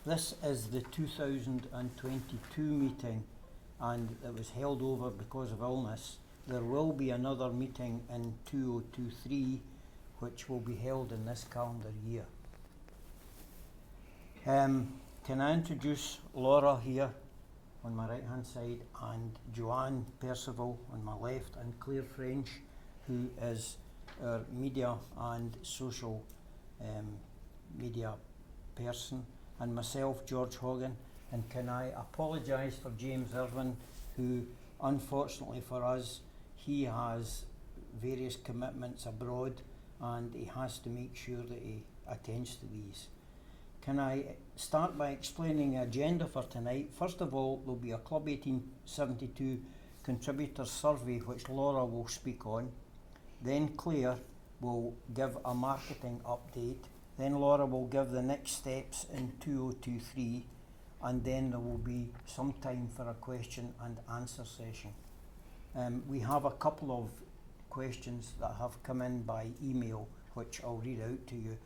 This is the 2022 meeting, and it was held over because of illness. There will be another meeting in 2023 which will be held in this calendar year. Can I introduce Laura here on my right hand side, and Joanne Percival on my left, and Claire French, who is our media and social media person, and myself, George Hogan. And can I apologise for James Irvin, who unfortunately for us, he has various commitments abroad and he has to make sure that he attends to these. Can I start by explaining the agenda for tonight? First of all, there'll be a Club 1872 contributor survey which Laura will speak on. Then Claire will give a marketing update. Then Laura will give the next steps in 2023, and then there will be some time for a question and answer session. We have a couple of questions that have come in by email, which I'll read out to you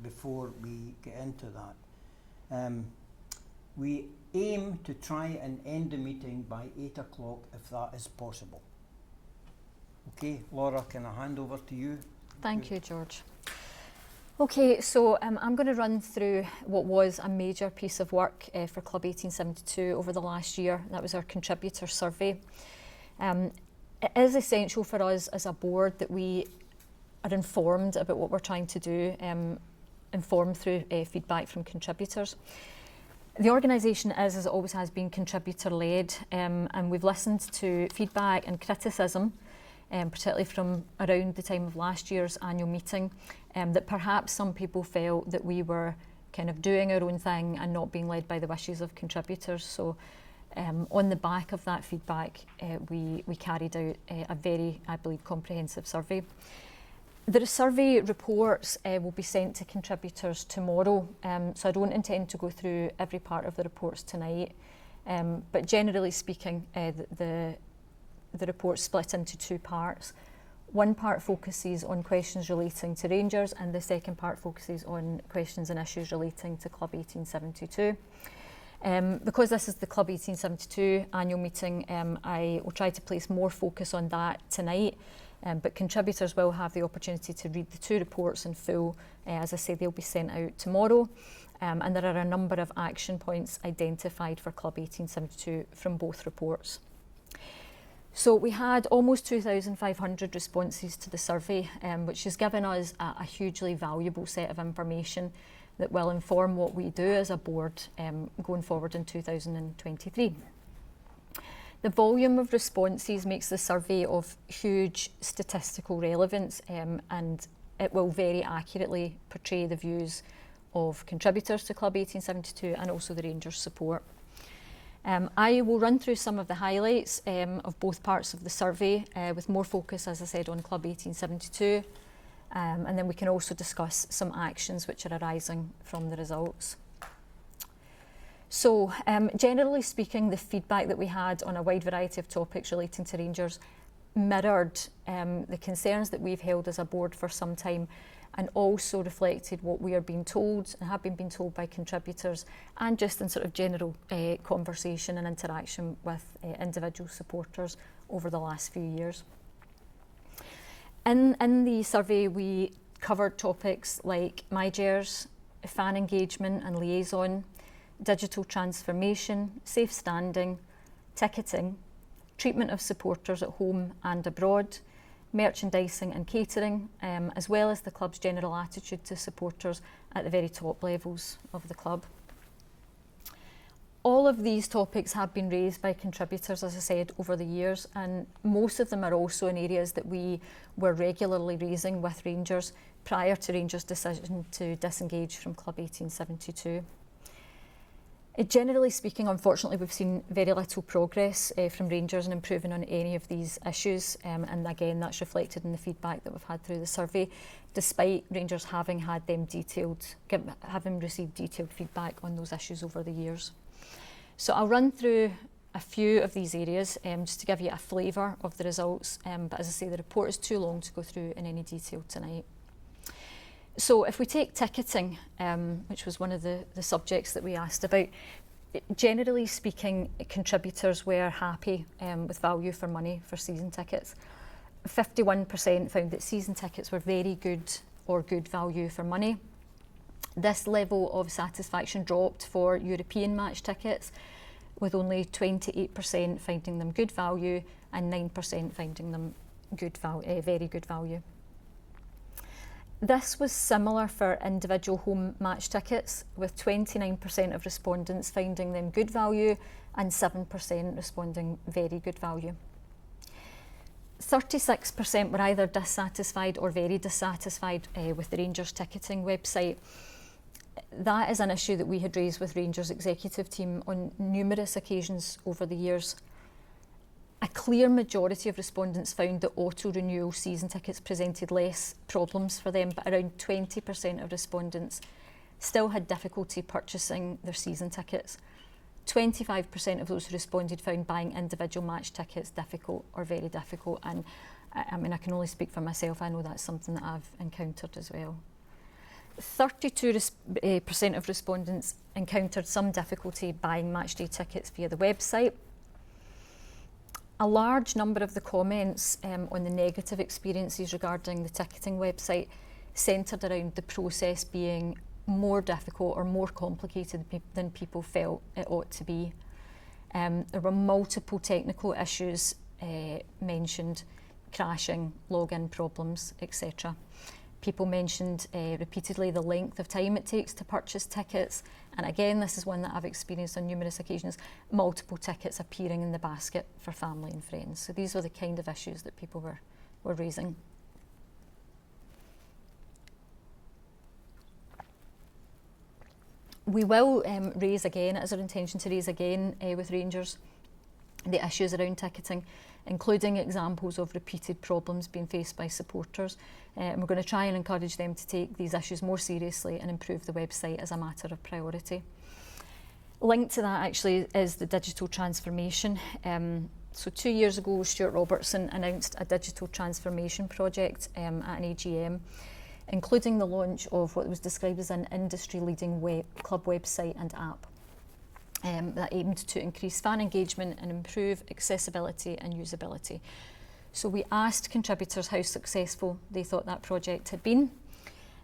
before we get into that. We aim to try and end the meeting by 8 o'clock if that is possible. Okay, Laura, can I hand over to you? Thank you, George. Okay, so I'm going to run through what was a major piece of work for Club 1872 over the last year. That was our contributor survey. It is essential for us as a board that we are informed about what we're trying to do, informed through feedback from contributors. The organisation is, as it always has been, contributor-led, and we've listened to feedback and criticism, particularly from around the time of last year's annual meeting, that perhaps some people felt that we were kind of doing our own thing and not being led by the wishes of contributors. So on the back of that feedback, we carried out a very, I believe, comprehensive survey. The survey reports will be sent to contributors tomorrow, so I don't intend to go through every part of the reports tonight, but generally speaking, the report split into two parts. One part focuses on questions relating to Rangers, and the second part focuses on questions and issues relating to Club 1872. Because this is the Club 1872 annual meeting, I will try to place more focus on that tonight, but contributors will have the opportunity to read the two reports in full. As I say, they'll be sent out tomorrow, and there are a number of action points identified for Club 1872 from both reports. So we had almost 2,500 responses to the survey, which has given us a hugely valuable set of information that will inform what we do as a board going forward in 2023. The volume of responses makes the survey of huge statistical relevance, and it will very accurately portray the views of contributors to Club 1872 and also the Rangers support. I will run through some of the highlights of both parts of the survey, with more focus, as I said, on Club 1872, and then we can also discuss some actions which are arising from the results. So, generally speaking, the feedback that we had on a wide variety of topics relating to Rangers mirrored the concerns that we've held as a board for some time, and also reflected what we are being told and have been told by contributors, and just in sort of general conversation and interaction with individual supporters over the last few years. In the survey, we covered topics like MyGers, fan engagement and liaison, digital transformation, safe standing, ticketing, treatment of supporters at home and abroad, merchandising and catering, as well as the club's general attitude to supporters at the very top levels of the club. All of these topics have been raised by contributors, as I said, over the years, and most of them are also in areas that we were regularly raising with Rangers prior to Rangers' decision to disengage from Club 1872. Generally speaking, unfortunately, we've seen very little progress from Rangers in improving on any of these issues, and again, that's reflected in the feedback that we've had through the survey, despite Rangers having had them having received detailed feedback on those issues over the years. So I'll run through a few of these areas just to give you a flavour of the results, but as I say, the report is too long to go through in any detail tonight. So if we take ticketing, which was one of the subjects that we asked about, generally speaking, contributors were happy with value for money for season tickets. 51% found that season tickets were very good or good value for money. This level of satisfaction dropped for European match tickets, with only 28% finding them good value and 9% finding them very good value. This was similar for individual home match tickets, with 29% of respondents finding them good value and 7% responding very good value. 36% were either dissatisfied or very dissatisfied with the Rangers ticketing website. That is an issue that we had raised with Rangers executive team on numerous occasions over the years. A clear majority of respondents found that auto-renewal season tickets presented less problems for them, but around 20% of respondents still had difficulty purchasing their season tickets. 25% of those who responded found buying individual match tickets difficult or very difficult, and I mean, I can only speak for myself, I know that's something that I've encountered as well. 32% of respondents encountered some difficulty buying matchday tickets via the website. A large number of the comments on the negative experiences regarding the ticketing website centred around the process being more difficult or more complicated than people felt it ought to be. There were multiple technical issues mentioned, crashing, login problems, etc. People mentioned repeatedly the length of time it takes to purchase tickets, and again, this is one that I've experienced on numerous occasions, multiple tickets appearing in the basket for family and friends. So these were the kind of issues that people were raising. We will raise again, it is our intention to raise again with Rangers the issues around ticketing, including examples of repeated problems being faced by supporters. And we're going to try and encourage them to take these issues more seriously and improve the website as a matter of priority. Linked to that actually is the digital transformation. So 2 years ago, Stuart Robertson announced a digital transformation project at an AGM, including the launch of what was described as an industry-leading club website and app that aimed to increase fan engagement and improve accessibility and usability. So we asked contributors how successful they thought that project had been.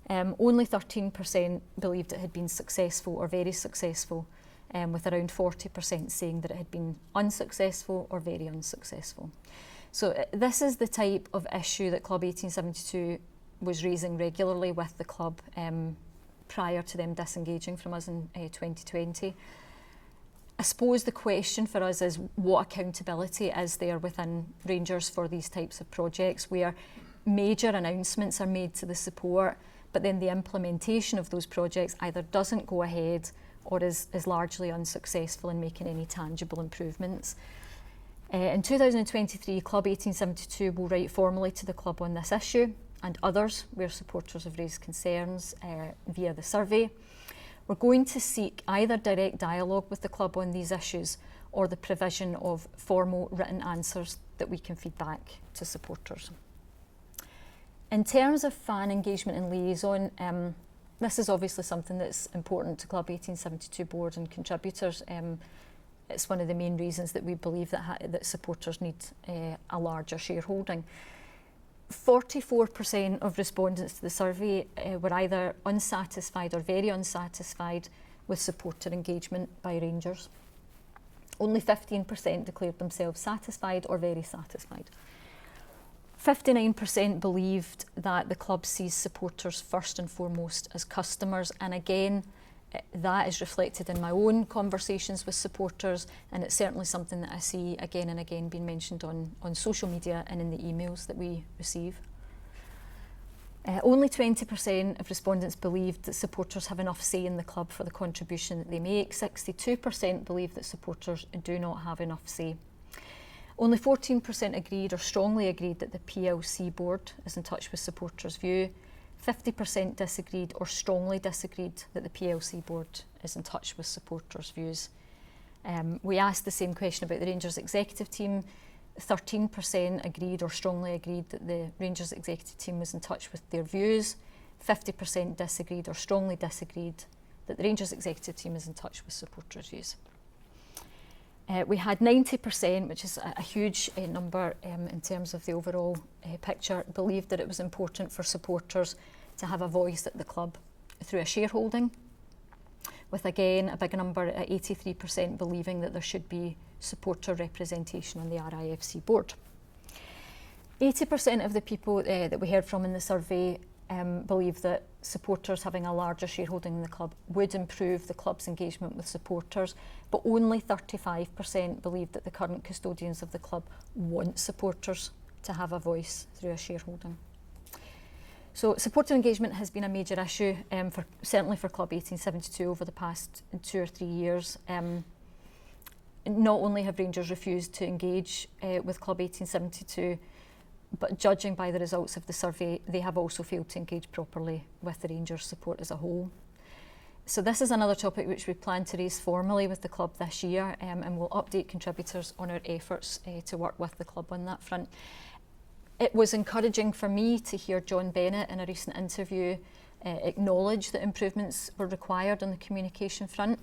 Only 13% believed it had been successful or very successful, with around 40% saying that it had been unsuccessful or very unsuccessful. So this is the type of issue that Club 1872 was raising regularly with the club prior to them disengaging from us in 2020. I suppose the question for us is what accountability is there within Rangers for these types of projects where major announcements are made to the support, but then the implementation of those projects either doesn't go ahead or is largely unsuccessful in making any tangible improvements. In 2023, Club 1872 will write formally to the club on this issue and others where supporters have raised concerns via the survey. We're going to seek either direct dialogue with the club on these issues or the provision of formal written answers that we can feed back to supporters. In terms of fan engagement and liaison, this is obviously something that's important to Club 1872 board and contributors. It's one of the main reasons that we believe that supporters need a larger shareholding. 44% of respondents to the survey were either unsatisfied or very unsatisfied with supporter engagement by Rangers. Only 15% declared themselves satisfied or very satisfied. 59% believed that the club sees supporters first and foremost as customers, and again, that is reflected in my own conversations with supporters, and it's certainly something that I see again and again being mentioned on social media and in the emails that we receive. Only 20% of respondents believed that supporters have enough say in the club for the contribution that they make. 62% believe that supporters do not have enough say. Only 14% agreed or strongly agreed that the PLC board is in touch with supporters' view. 50% disagreed or strongly disagreed that the PLC board is in touch with supporters' views. We asked the same question about the Rangers executive team. 13% agreed or strongly agreed that the Rangers executive team was in touch with their views. 50% disagreed or strongly disagreed that the Rangers executive team is in touch with support reviews. We had 90%, which is a huge number in terms of the overall picture, believed that it was important for supporters to have a voice at the club through a shareholding, with again a big number at 83% believing that there should be supporter representation on the RIFC board. 80% of the people that we heard from in the survey believe that supporters having a larger shareholding in the club would improve the club's engagement with supporters, but only 35% believe that the current custodians of the club want supporters to have a voice through a shareholding. So supporter engagement has been a major issue, certainly for Club 1872 over the past 2 or 3 years. Not only have Rangers refused to engage with Club 1872, but judging by the results of the survey, they have also failed to engage properly with the Rangers support as a whole. So this is another topic which we plan to raise formally with the club this year, and we'll update contributors on our efforts to work with the club on that front. It was encouraging for me to hear John Bennett in a recent interview acknowledge that improvements were required on the communication front.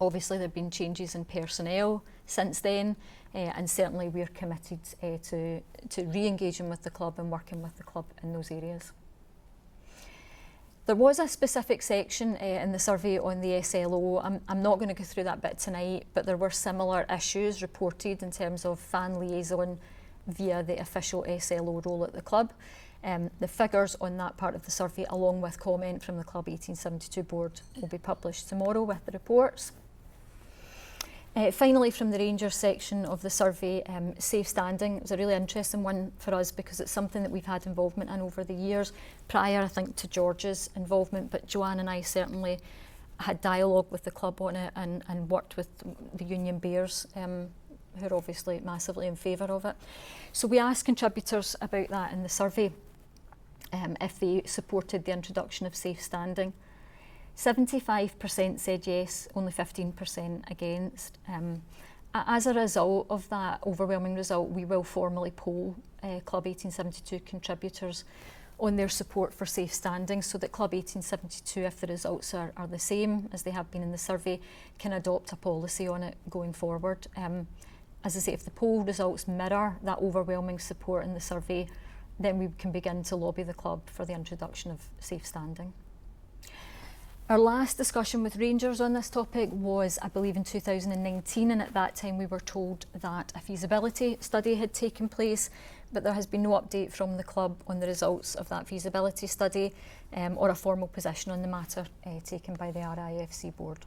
Obviously there have been changes in personnel since then, and certainly we're committed to re-engaging with the club and working with the club in those areas. There was a specific section in the survey on the SLO. I'm not going to go through that bit tonight, but there were similar issues reported in terms of fan liaison via the official SLO role at the club. The figures on that part of the survey, along with comment from the Club 1872 board, will be published tomorrow with the reports. Finally, from the Rangers section of the survey, safe standing was a really interesting one for us because it's something that we've had involvement in over the years, prior I think to George's involvement, but Joanne and I certainly had dialogue with the club on it and worked with the Union Bears, who are obviously massively in favour of it. So we asked contributors about that in the survey, if they supported the introduction of safe standing. 75% said yes, only 15% against. As a result of that overwhelming result, we will formally poll Club 1872 contributors on their support for safe standing, so that Club 1872, if the results are the same as they have been in the survey, can adopt a policy on it going forward. As I say, if the poll results mirror that overwhelming support in the survey, then we can begin to lobby the club for the introduction of safe standing. Our last discussion with Rangers on this topic was, I believe, in 2019, and at that time we were told that a feasibility study had taken place, but there has been no update from the club on the results of that feasibility study or a formal position on the matter taken by the RIFC board.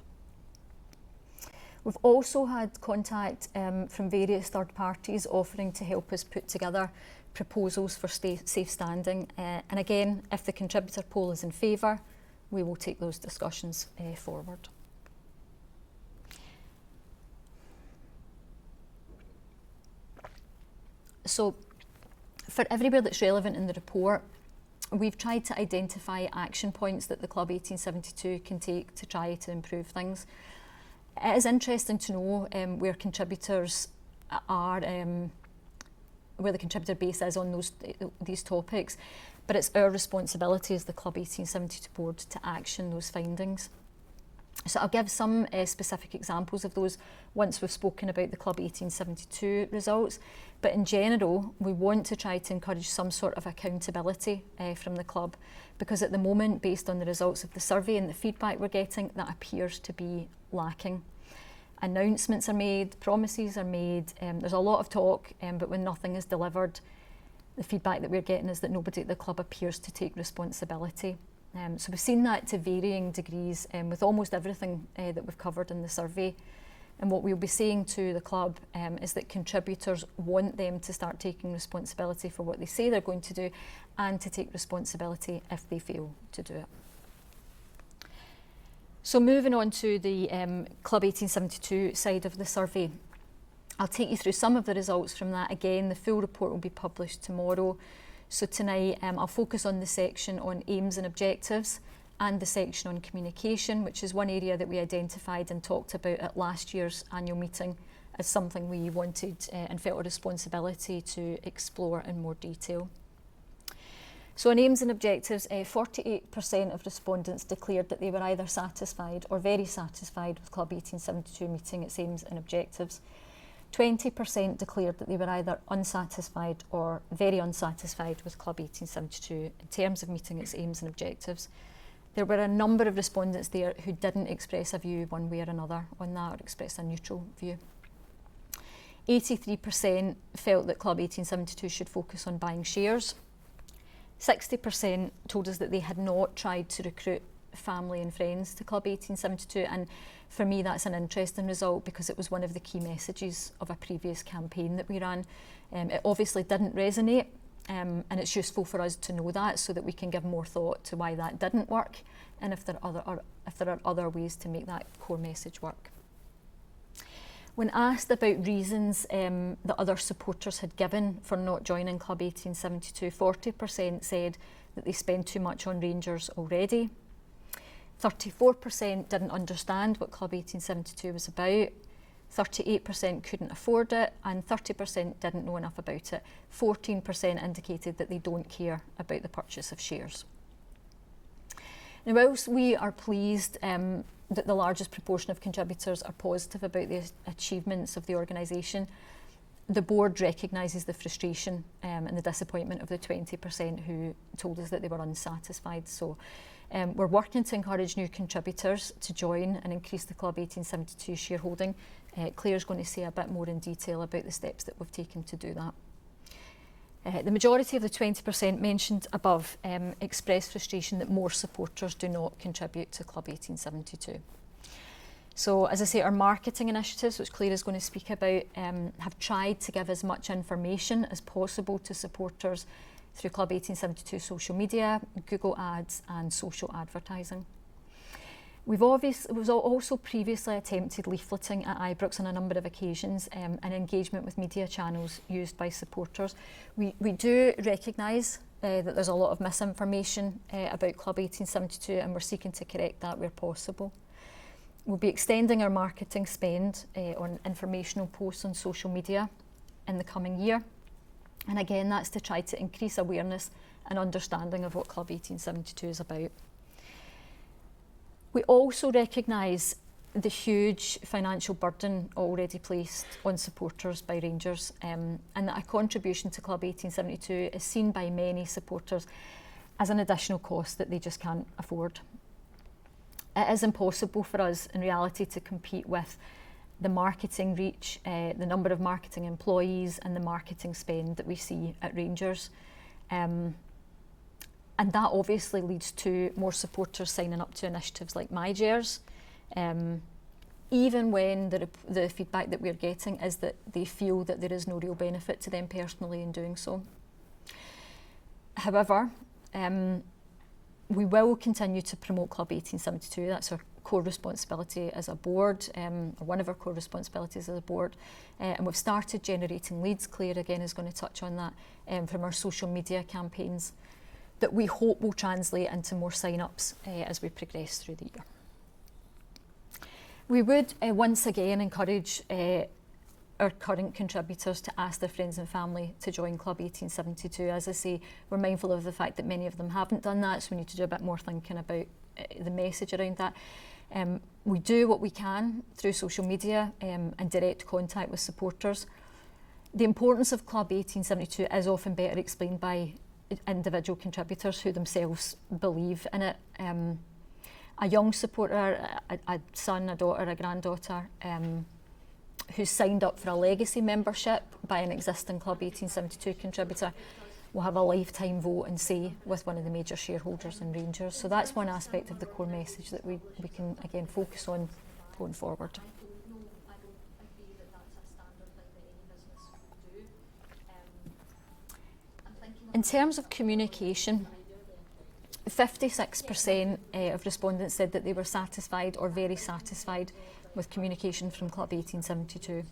We've also had contact from various third parties offering to help us put together proposals for safe standing, and again, if the contributor poll is in favour, we will take those discussions forward. So, for everywhere that's relevant in the report, we've tried to identify action points that the Club 1872 can take to try to improve things. It is interesting to know where contributors are, where the contributor base is on these topics, but it's our responsibility as the Club 1872 board to action those findings. So I'll give some specific examples of those once we've spoken about the Club 1872 results, but in general we want to try to encourage some sort of accountability from the club, because at the moment, based on the results of the survey and the feedback we're getting, that appears to be lacking. Announcements are made, promises are made, there's a lot of talk, but when nothing is delivered, the feedback that we're getting is that nobody at the club appears to take responsibility. So we've seen that to varying degrees with almost everything that we've covered in the survey. And what we'll be saying to the club is that contributors want them to start taking responsibility for what they say they're going to do, and to take responsibility if they fail to do it. So moving on to the Club 1872 side of the survey, I'll take you through some of the results from that. Again, the full report will be published tomorrow. So tonight I'll focus on the section on aims and objectives and the section on communication, which is one area that we identified and talked about at last year's annual meeting as something we wanted and felt a responsibility to explore in more detail. So on aims and objectives, 48% of respondents declared that they were either satisfied or very satisfied with Club 1872 meeting its aims and objectives. 20% declared that they were either unsatisfied or very unsatisfied with Club 1872 in terms of meeting its aims and objectives. There were a number of respondents there who didn't express a view one way or another on that, or express a neutral view. 83% felt that Club 1872 should focus on buying shares. 60% told us that they had not tried to recruit family and friends to Club 1872, and for me that's an interesting result because it was one of the key messages of a previous campaign that we ran. It obviously didn't resonate, and it's useful for us to know that so that we can give more thought to why that didn't work, and if there are other ways to make that core message work. When asked about reasons that other supporters had given for not joining Club 1872, 40% said that they spend too much on Rangers already. 34% didn't understand what Club 1872 was about. 38% couldn't afford it, and 30% didn't know enough about it. 14% indicated that they don't care about the purchase of shares. Now, whilst we are pleased that the largest proportion of contributors are positive about the achievements of the organisation, the board recognises the frustration and the disappointment of the 20% who told us that they were unsatisfied. So we're working to encourage new contributors to join and increase the Club 1872 shareholding. Claire's going to say a bit more in detail about the steps that we've taken to do that. The majority of the 20% mentioned above expressed frustration that more supporters do not contribute to Club 1872. So, as I say, our marketing initiatives, which Claire is going to speak about, have tried to give as much information as possible to supporters through Club 1872 social media, Google Ads and social advertising. We've also previously attempted leafleting at Ibrox on a number of occasions and engagement with media channels used by supporters. We do recognise that there's a lot of misinformation about Club 1872, and we're seeking to correct that where possible. We'll be extending our marketing spend on informational posts on social media in the coming year. And again, that's to try to increase awareness and understanding of what Club 1872 is about. We also recognise the huge financial burden already placed on supporters by Rangers, and that a contribution to Club 1872 is seen by many supporters as an additional cost that they just can't afford. It is impossible for us in reality to compete with the marketing reach, the number of marketing employees and the marketing spend that we see at Rangers. And that obviously leads to more supporters signing up to initiatives like MyJers, even when the feedback that we're getting is that they feel that there is no real benefit to them personally in doing so. However, we will continue to promote Club 1872. That's our core responsibility as a board, or one of our core responsibilities as a board. And we've started generating leads. Claire again is going to touch on that from our social media campaigns, that we hope will translate into more sign-ups as we progress through the year. We would once again encourage our current contributors to ask their friends and family to join Club 1872. As I say, we're mindful of the fact that many of them haven't done that, so we need to do a bit more thinking about the message around that. We do what we can through social media and direct contact with supporters. The importance of Club 1872 is often better explained by individual contributors who themselves believe in it. A young supporter, a son, a daughter, a granddaughter, who's signed up for a legacy membership by an existing Club 1872 contributor will have a lifetime vote and say with one of the major shareholders in Rangers. So that's one aspect of the core message that we can again focus on going forward. In terms of communication, 56% of respondents said that they were satisfied or very satisfied with communication from Club 1872.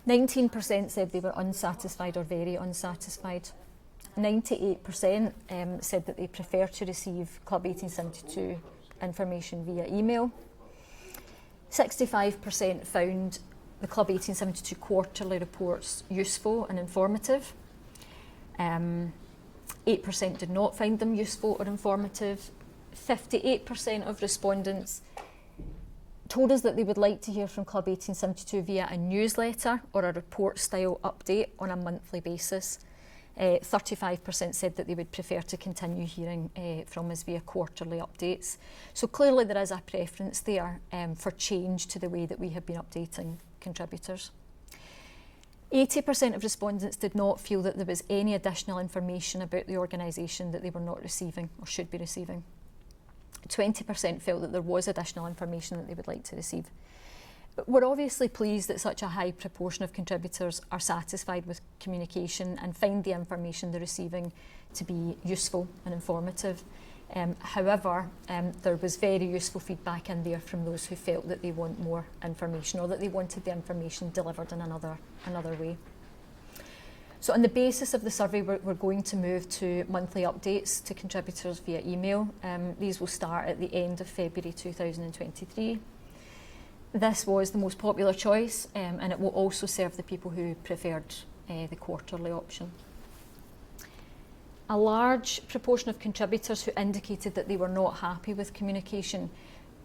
19% said they were unsatisfied or very unsatisfied. 98% said that they prefer to receive Club 1872 information via email. 65% found the Club 1872 quarterly reports useful and informative. 8% did not find them useful or informative. 58% of respondents told us that they would like to hear from Club 1872 via a newsletter or a report-style update on a monthly basis. 35% said that they would prefer to continue hearing from us via quarterly updates. So clearly there is a preference there for change to the way that we have been updating contributors. 80% of respondents did not feel that there was any additional information about the organisation that they were not receiving or should be receiving. 20% felt that there was additional information that they would like to receive. We're obviously pleased that such a high proportion of contributors are satisfied with communication and find the information they're receiving to be useful and informative. However, there was very useful feedback in there from those who felt that they want more information or that they wanted the information delivered in another way. So on the basis of the survey, we're going to move to monthly updates to contributors via email. These will start at the end of February 2023. This was the most popular choice, and it will also serve the people who preferred the quarterly option. A large proportion of contributors who indicated that they were not happy with communication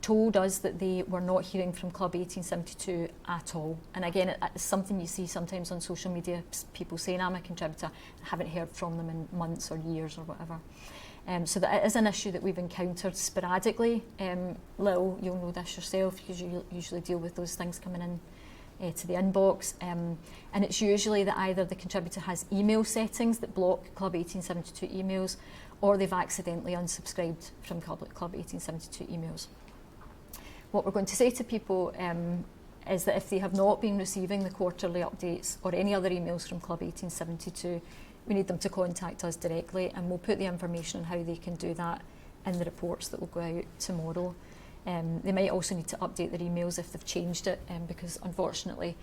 told us that they were not hearing from Club 1872 at all. And again, it's something you see sometimes on social media, people saying, I'm a contributor, I haven't heard from them in months or years or whatever. So that is an issue that we've encountered sporadically. Lil, you'll know this yourself, because you usually deal with those things coming in to the inbox. And it's usually that either the contributor has email settings that block Club 1872 emails, or they've accidentally unsubscribed from Club 1872 emails. What we're going to say to people is that if they have not been receiving the quarterly updates or any other emails from Club 1872, we need them to contact us directly, and we'll put the information on how they can do that in the reports that will go out tomorrow. They might also need to update their emails if they've changed it, because unfortunately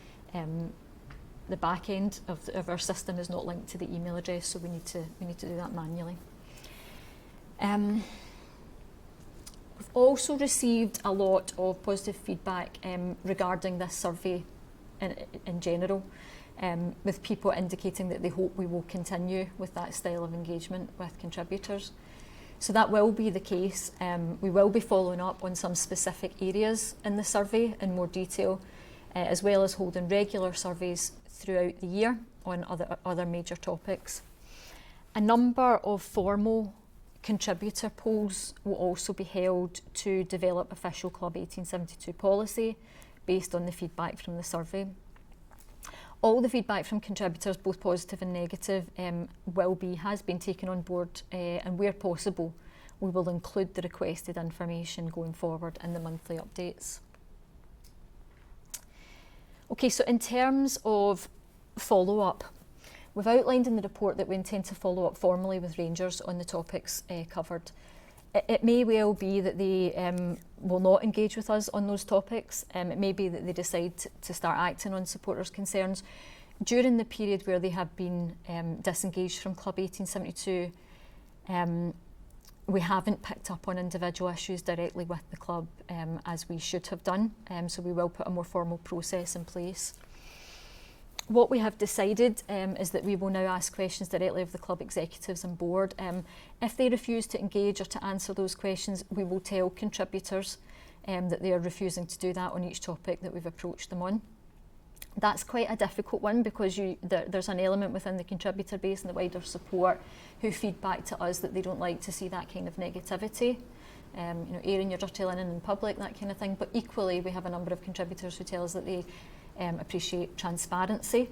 the back end of our system is not linked to the email address, so we need to do that manually. We've also received a lot of positive feedback regarding this survey in general. With people indicating that they hope we will continue with that style of engagement with contributors. So that will be the case. We will be following up on some specific areas in the survey in more detail, as well as holding regular surveys throughout the year on other major topics. A number of formal contributor polls will also be held to develop official Club 1872 policy based on the feedback from the survey. All the feedback from contributors, both positive and negative, has been taken on board, and where possible, we will include the requested information going forward in the monthly updates. Okay, so in terms of follow-up, we've outlined in the report that we intend to follow up formally with Rangers on the topics covered. It may well be that they will not engage with us on those topics. It may be that they decide to start acting on supporters' concerns. During the period where they have been disengaged from Club 1872, we haven't picked up on individual issues directly with the club as we should have done, so we will put a more formal process in place. What we have decided is that we will now ask questions directly of the club executives and board. If they refuse to engage or to answer those questions, we will tell contributors that they are refusing to do that on each topic that we've approached them on. That's quite a difficult one, because there's an element within the contributor base and the wider support who feedback to us that they don't like to see that kind of negativity. Airing your dirty linen in public, that kind of thing. But equally, we have a number of contributors who tell us that they appreciate transparency.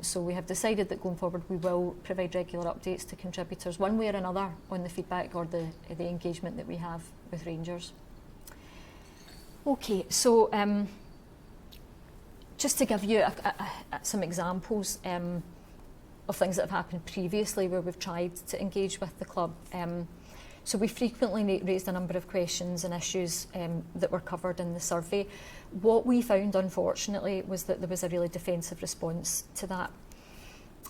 So we have decided that going forward we will provide regular updates to contributors one way or another on the feedback or the engagement that we have with Rangers. Okay, so just to give you some examples of things that have happened previously where we've tried to engage with the club. So we frequently raised a number of questions and issues that were covered in the survey. What we found, unfortunately, was that there was a really defensive response to that.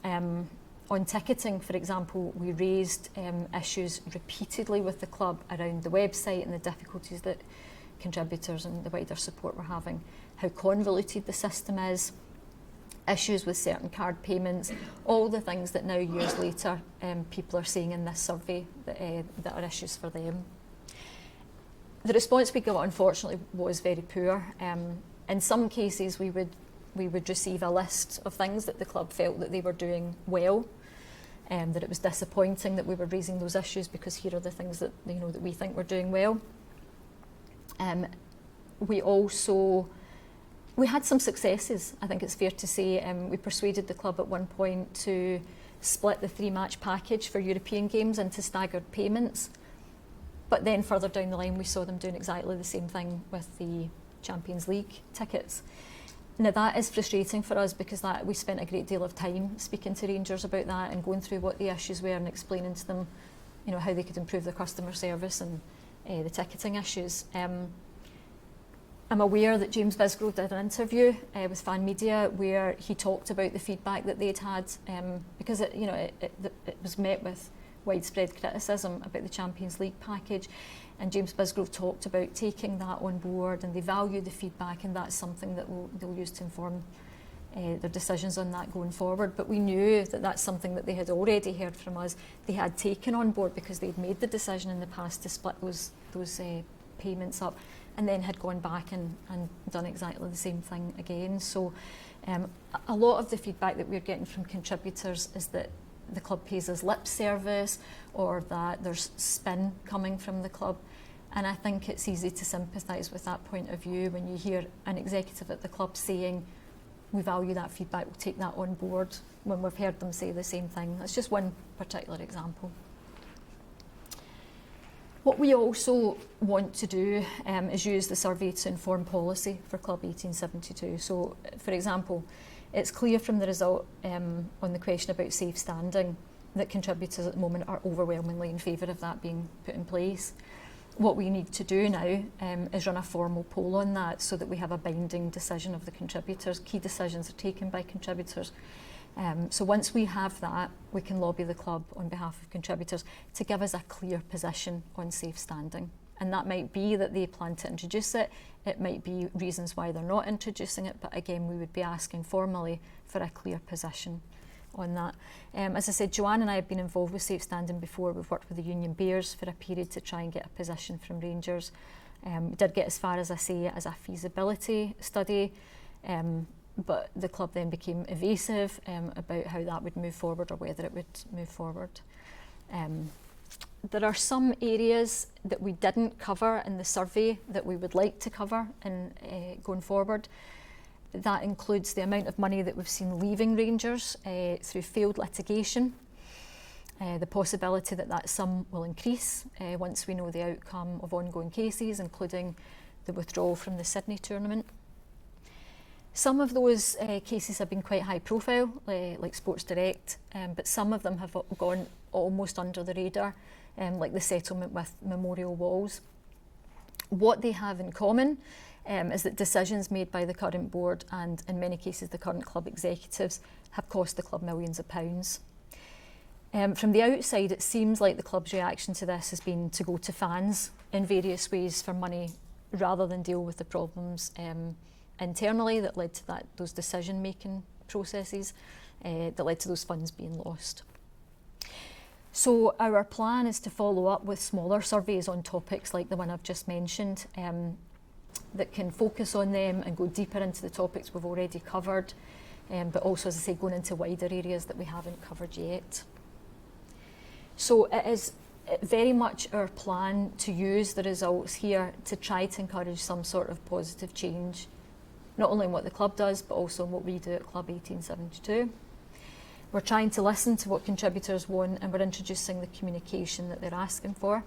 On ticketing, for example, we raised issues repeatedly with the club around the website and the difficulties that contributors and the wider support were having, how convoluted the system is, issues with certain card payments, all the things that now years later people are saying in this survey that are issues for them. The response we got, unfortunately, was very poor. In some cases we would receive a list of things that the club felt that they were doing well, that it was disappointing that we were raising those issues because here are the things that that we think we're doing well. We had some successes, I think it's fair to say. We persuaded the club at one point to split the 3-match package for European games into staggered payments. But then further down the line, we saw them doing exactly the same thing with the Champions League tickets. Now that is frustrating for us because we spent a great deal of time speaking to Rangers about that and going through what the issues were and explaining to them, how they could improve their customer service and the ticketing issues. I'm aware that James Bisgrove did an interview with Fan Media where he talked about the feedback that they'd had because it was met with widespread criticism about the Champions League package, and James Bisgrove talked about taking that on board, and they value the feedback, and that's something that they'll use to inform their decisions on that going forward. But we knew that that's something that they had already heard from us. They had taken on board because they'd made the decision in the past to split those payments up, and then had gone back and done exactly the same thing again. So a lot of the feedback that we're getting from contributors is that the club pays us lip service, or that there's spin coming from the club. And I think it's easy to sympathise with that point of view when you hear an executive at the club saying, we value that feedback, we'll take that on board, when we've heard them say the same thing. That's just one particular example. What we also want to do is use the survey to inform policy for Club 1872. So, for example, it's clear from the result on the question about safe standing that contributors at the moment are overwhelmingly in favour of that being put in place. What we need to do now is run a formal poll on that so that we have a binding decision of the contributors. Key decisions are taken by contributors. So once we have that, we can lobby the club on behalf of contributors to give us a clear position on safe standing. And that might be that they plan to introduce it. It might be reasons why they're not introducing it. But again, we would be asking formally for a clear position on that. As I said, Joanne and I have been involved with safe standing before. We've worked with the Union Bears for a period to try and get a position from Rangers. We did get as far as I say as a feasibility study. But the club then became evasive about how that would move forward or whether it would move forward. There are some areas that we didn't cover in the survey that we would like to cover in going forward. That includes the amount of money that we've seen leaving Rangers through failed litigation, the possibility that that sum will increase once we know the outcome of ongoing cases, including the withdrawal from the Sydney tournament. Some of those cases have been quite high profile, like Sports Direct, but some of them have gone almost under the radar, like the settlement with Memorial Walls. What they have in common is that decisions made by the current board and in many cases the current club executives have cost the club millions of pounds. From the outside, it seems like the club's reaction to this has been to go to fans in various ways for money rather than deal with the problems internally that led to those decision-making processes that led to those funds being lost. So our plan is to follow up with smaller surveys on topics like the one I've just mentioned that can focus on them and go deeper into the topics we've already covered, but also, as I say, going into wider areas that we haven't covered yet. So it is very much our plan to use the results here to try to encourage some sort of positive change, not only in what the club does, but also in what we do at Club 1872. We're trying to listen to what contributors want, and we're introducing the communication that they're asking for.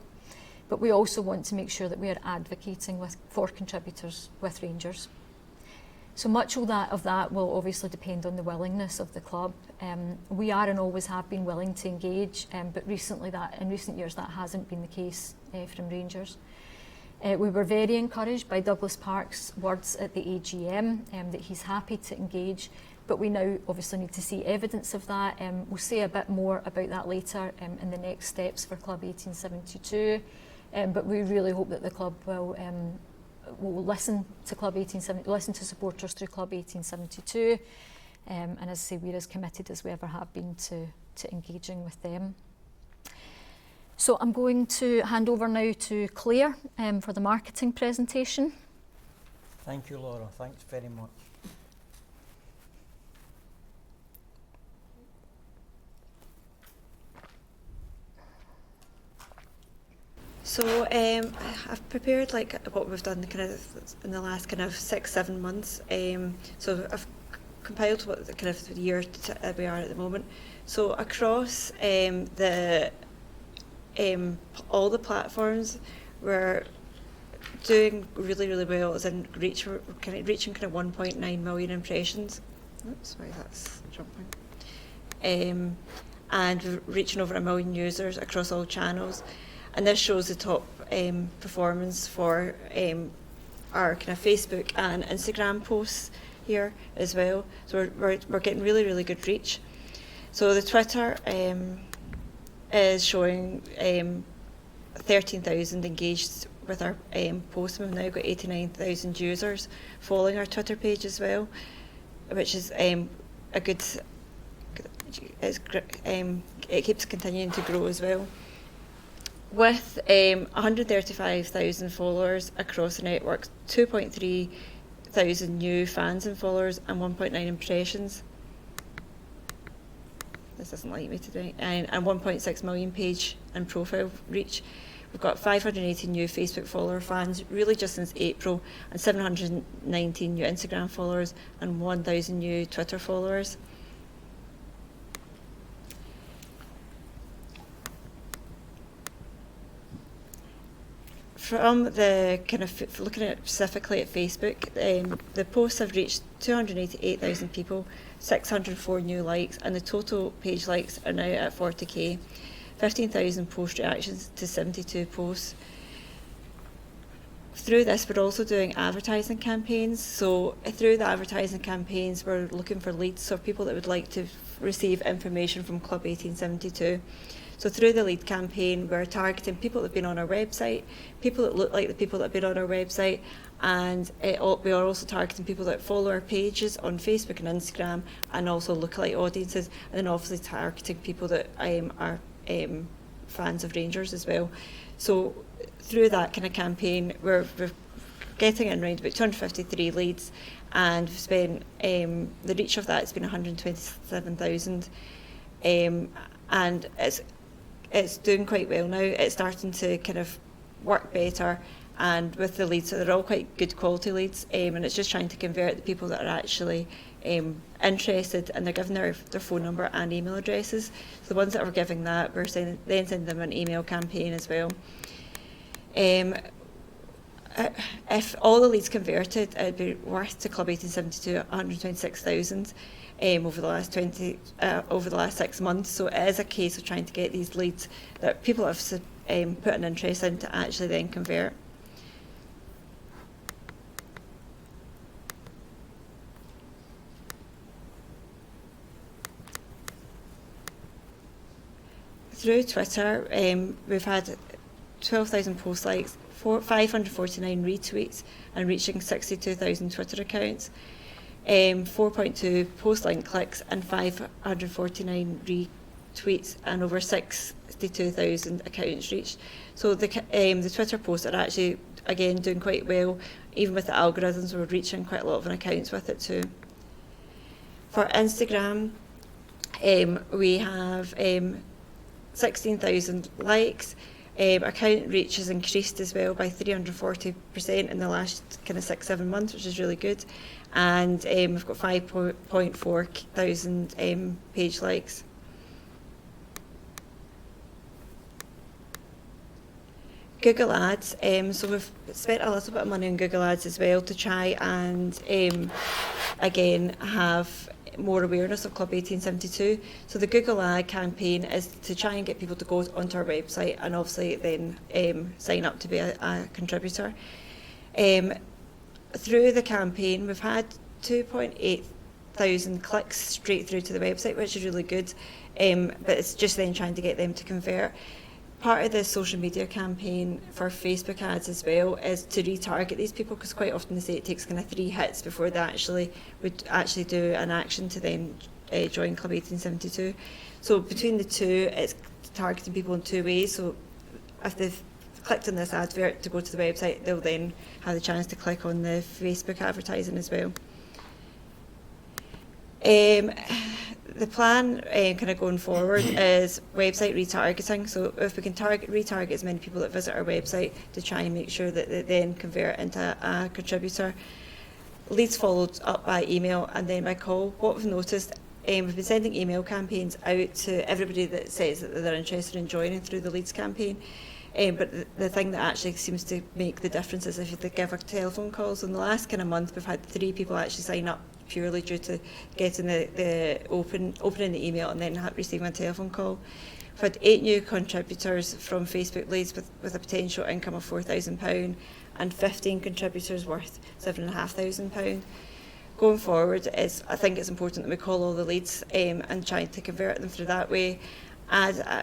But we also want to make sure that we are advocating for contributors with Rangers. So much of that will obviously depend on the willingness of the club. We are and always have been willing to engage, but in recent years that hasn't been the case from Rangers. We were very encouraged by Douglas Park's words at the AGM that he's happy to engage, but we now obviously need to see evidence of that. We'll say a bit more about that later in the next steps for Club 1872, but we really hope that the club will listen to listen to supporters through Club 1872, And as I say, we're as committed as we ever have been to engaging with them. So I'm going to hand over now to Claire for the marketing presentation. Thank you, Laura. Thanks very much. So I've prepared like what we've done kind of in the last kind of 6-7 months. So I've compiled what the kind of the year we are at the moment. So across all the platforms, we're doing really, really well. As in we're kind of reaching kind of 1.9 million impressions. Oops, sorry, that's jumping. And we're reaching over 1 million users across all channels. And this shows the top performance for our kind of Facebook and Instagram posts here as well. So we're getting really, really good reach. So the Twitter is showing 13,000 engaged with our posts. We've now got 89,000 users following our Twitter page as well, which is a good. It keeps continuing to grow as well. With 135,000 followers across the network, 2.3 thousand new fans and followers, and 1.9 impressions. This doesn't like me today. And 1.6 million page and profile reach. We've got 580 new Facebook follower fans, really just since April, and 719 new Instagram followers, and 1,000 new Twitter followers. From the kind of looking at specifically at Facebook, the posts have reached 288,000 people, 604 new likes, and the total page likes are now at 40k. 15,000 post reactions to 72 posts. Through this, we're also doing advertising campaigns. So through the advertising campaigns, we're looking for leads, so people that would like to receive information from Club 1872. So through the lead campaign, we're targeting people that have been on our website, people that look like the people that have been on our website, and we are also targeting people that follow our pages on Facebook and Instagram, and also lookalike audiences, and then obviously targeting people that are fans of Rangers as well. So through that kind of campaign, we're getting in around about 253 leads, and we've spent the reach of that has been 127,000, and it's doing quite well now. It's starting to kind of work better, and with the leads, so they're all quite good quality leads, and it's just trying to convert the people that are actually interested, and they're giving their phone number and email addresses. So the ones that we're giving that, we're then sending them an email campaign as well. If all the leads converted, it'd be worth to Club 1872 126,000 over the last 6 months. So it is a case of trying to get these leads that people have put an interest in to actually then convert. Through Twitter, we've had 12,000 post likes, 549 retweets, and reaching 62,000 Twitter accounts, 4.2 post link clicks, and 549 retweets, and over 62,000 accounts reached. So the Twitter posts are actually, again, doing quite well. Even with the algorithms, we're reaching quite a lot of accounts with it too. For Instagram, we have 16,000 likes. Account reach has increased as well by 340% in the last kind of 6-7 months, which is really good. And we've got 5.4 thousand page likes. Google Ads, so we've spent a little bit of money on Google Ads as well to try and again have more awareness of Club 1872. So the Google Ad campaign is to try and get people to go onto our website and obviously then sign up to be a contributor. Through the campaign, we've had 2.8 thousand clicks straight through to the website, which is really good, but it's just then trying to get them to convert. part of the social media campaign for Facebook ads as well is to retarget these people, because quite often they say it takes kind of 3 hits before they would actually do an action to then join Club 1872. So between the two, it's targeting people in 2 ways. So if they've clicked on this advert to go to the website, they'll then have the chance to click on the Facebook advertising as well. The plan kind of going forward is website retargeting. So if we can retarget as many people that visit our website to try and make sure that they then convert into a contributor. Leads followed up by email and then by call. What we've noticed, we've been sending email campaigns out to everybody that says that they're interested in joining through the Leads campaign. But the thing that actually seems to make the difference is if you give a telephone call. So in the last kind of month, we've had 3 people actually sign up purely due to getting opening the email and then receiving a telephone call. We've had 8 new contributors from Facebook Leads with a potential income of £4,000 and 15 contributors worth £7,500. Going forward, I think it's important that we call all the leads and try to convert them through that way.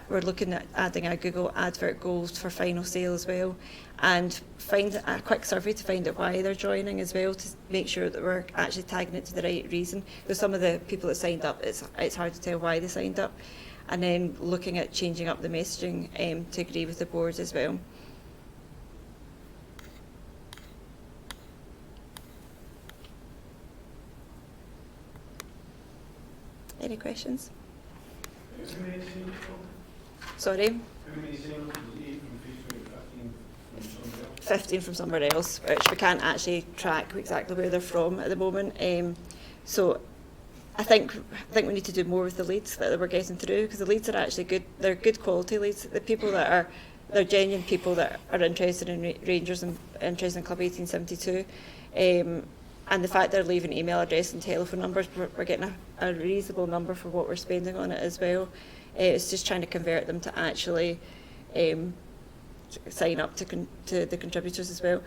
We're looking at adding our Google advert goals for final sale as well, and find a quick survey to find out why they're joining as well, to make sure that we're actually tagging it to the right reason. Because some of the people that signed up, it's hard to tell why they signed up, and then looking at changing up the messaging to agree with the board as well. Any questions? Sorry? 15 from somewhere else, which we can't actually track exactly where they're from at the moment. So I think we need to do more with the leads that we're getting through, because the leads are actually good. They're good quality leads. The people they're genuine people that are interested in Rangers and interested in Club 1872. And the fact they're leaving email address and telephone numbers, we're getting a reasonable number for what we're spending on it as well. It's just trying to convert them to actually sign up to the contributors as well.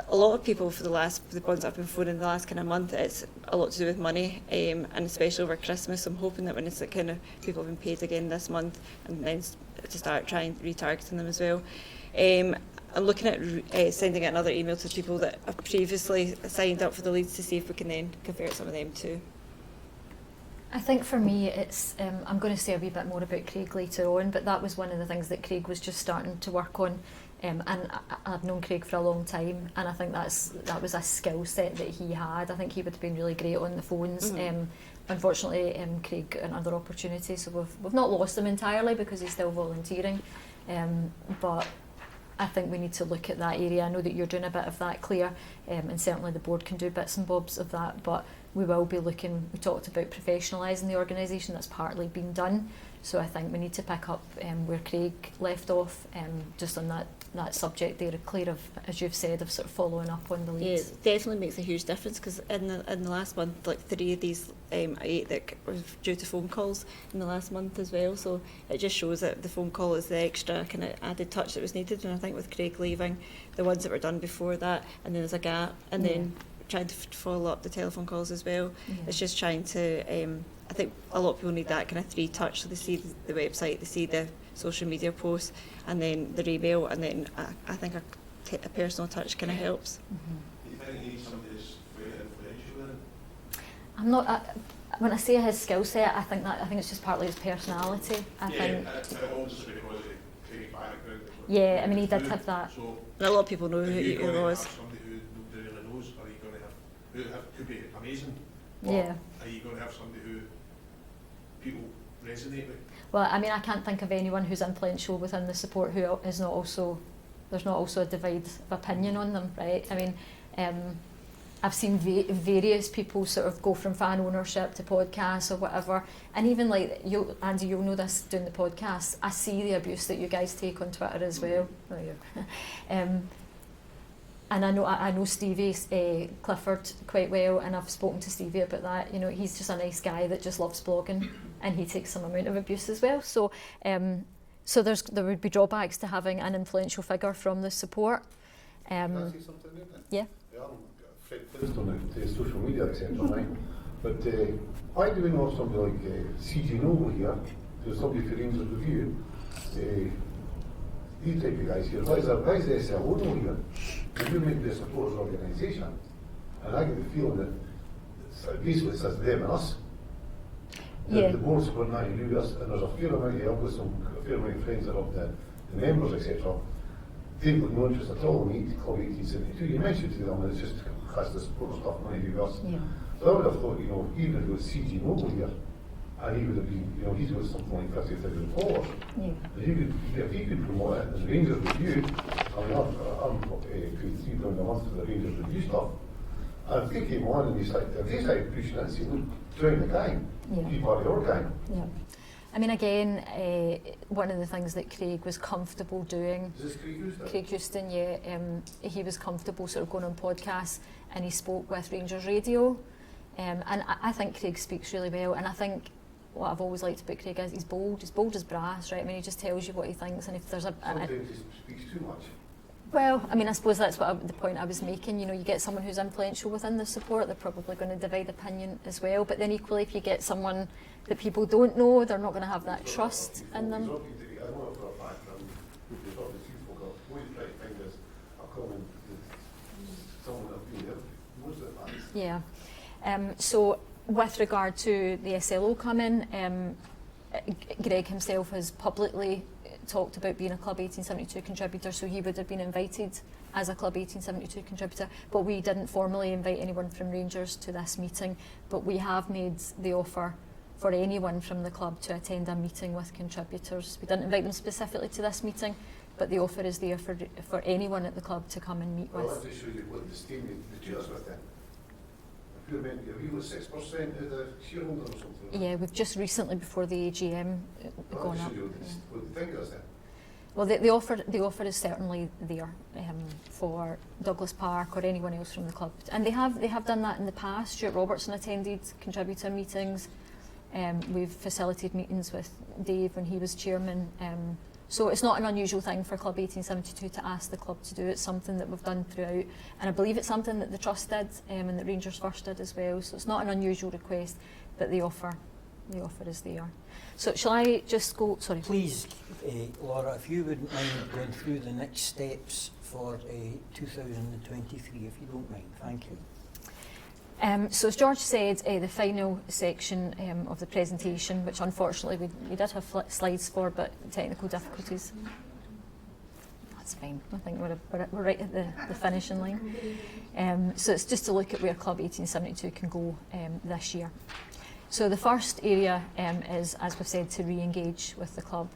A lot of people the ones that I've been phoning the last kind of month, it's a lot to do with money, and especially over Christmas. So I'm hoping that when it's kind of people have been paid again this month, and then to start trying retargeting them as well. I'm looking at sending out another email to people that have previously signed up for the leads to see if we can then convert some of them too. I think for me, it's I'm going to say a wee bit more about Craig later on, but that was one of the things that Craig was just starting to work on, and I've known Craig for a long time, and I think that was a skill set that he had. I think he would have been really great on the phones. Mm-hmm. Unfortunately, Craig got another opportunity, so we've not lost him entirely because he's still volunteering, but I think we need to look at that area. I know that you're doing a bit of that, Claire, and certainly the board can do bits and bobs of that, but we will be looking, we talked about professionalising the organisation, that's partly been done, so I think we need to pick up where Craig left off, just on that subject there, Claire, of, as you've said, of sort of following up on the leads. Yeah, it definitely makes a huge difference, because in the last month, like 3 of these 8 that were due to phone calls in the last month as well, so it just shows that the phone call is the extra kind of added touch that was needed. And I think with Craig leaving, the ones that were done before that, and then there's a gap, and then trying to follow up the telephone calls as well. It's just trying to I think a lot of people need that kind of 3 touch, so they see the website, they see the social media posts, and then their email, and then I think a personal touch kind of helps. Do you think you need somebody that's very influential then? I'm not. When I say his skill set, I think it's just partly his personality. I think. But also because of Craig background. Yeah, I mean he did have that. So a lot of people know who he was. Have somebody who nobody really knows, or are you going to have who could be amazing? Yeah. Are you going to have somebody who people resonate with? Well, I mean, I can't think of anyone who's influential within the support who is not also, there's not also a divide of opinion on them, right? I mean, I've seen various people sort of go from fan ownership to podcasts or whatever, and even like you, Andy, you'll know this doing the podcast. I see the abuse that you guys take on Twitter as well. Oh, yeah. And I know Stevie Clifford quite well, and I've spoken to Stevie about that. You know, he's just a nice guy that just loves blogging, and he takes some amount of abuse as well. So, so there would be drawbacks to having an influential figure from the support. Can I say something there then? Yeah. I'm Fred Featherstone at social media, etc. Right? But why do we not have somebody like CG Noble here, who's somebody for Rangers Review, these type of guys here, why is the SLO not here? If you make the supporters organisation, and I get the feeling that basically it says them and us. Yeah. The board support now you do this, and there's a fair amount of, I've got a fair amount of friends that are up there, the members, etc. They've got no interest at all in Club 1872. You mentioned to them that it's just has the support stuff now you do us. Yeah. So I would have thought, even if it was CG Noble here, and he would have been, he's got something like 50,000 followers. Yeah. If he could promote it, and the Rangers Review, I mean, I'm paid £3 a month for the Rangers Review stuff. And if they came on and they started pushing it and saying, look, join the gang, be part of your gang. Yeah. I mean, again, one of the things that Craig was comfortable doing. Is this Craig Houston? Craig Houston, yeah, he was comfortable sort of going on podcasts, and he spoke with Rangers Radio, and I think Craig speaks really well, and I think what I've always liked about Craig is he's bold as brass, right? I mean, he just tells you what he thinks, and if there's Sometimes he speaks too much. well, I mean, I suppose that's the point I was making. You get someone who's influential within the support, they're probably going to divide opinion as well. But then equally, if you get someone that people don't know, they're not going to have that trust in them. I know for a fact that we've got the few folk are always trying to find us a common someone that's been there most of the time. Yeah. So with regard to the SLO coming, Greg himself has publicly talked about being a Club 1872 contributor, so he would have been invited as a Club 1872 contributor, but we didn't formally invite anyone from Rangers to this meeting, but we have made the offer for anyone from the club to attend a meeting with contributors. We didn't invite them specifically to this meeting, but the offer is there for anyone at the club to come and meet Well, with. I'll just show you what the scheme the chairs with then. If you remember, have you got 6% of the shareholder or something? Yeah, we've just recently, before the AGM, Well, I'll gone just up. show you what the figure is then. Well, the offer is certainly there for Douglas Park or anyone else from the club, and they have done that in the past. Stuart Robertson attended contributor meetings. We've facilitated meetings with Dave when he was chairman. So it's not an unusual thing for Club 1872 to ask the club to do. It's something that we've done throughout, and I believe it's something that the Trust did and that Rangers First did as well. So it's not an unusual request, but the offer is there. So shall I just go, sorry. Please, Laura, if you wouldn't mind going through the next steps for 2023, if you don't mind. Thank you. So as George said, the final section of the presentation, which unfortunately we did have slides for, but technical difficulties. That's fine. I think we're right at the finishing line. So it's just to look at where Club 1872 can go this year. So the first area is, as we've said, to re-engage with the club.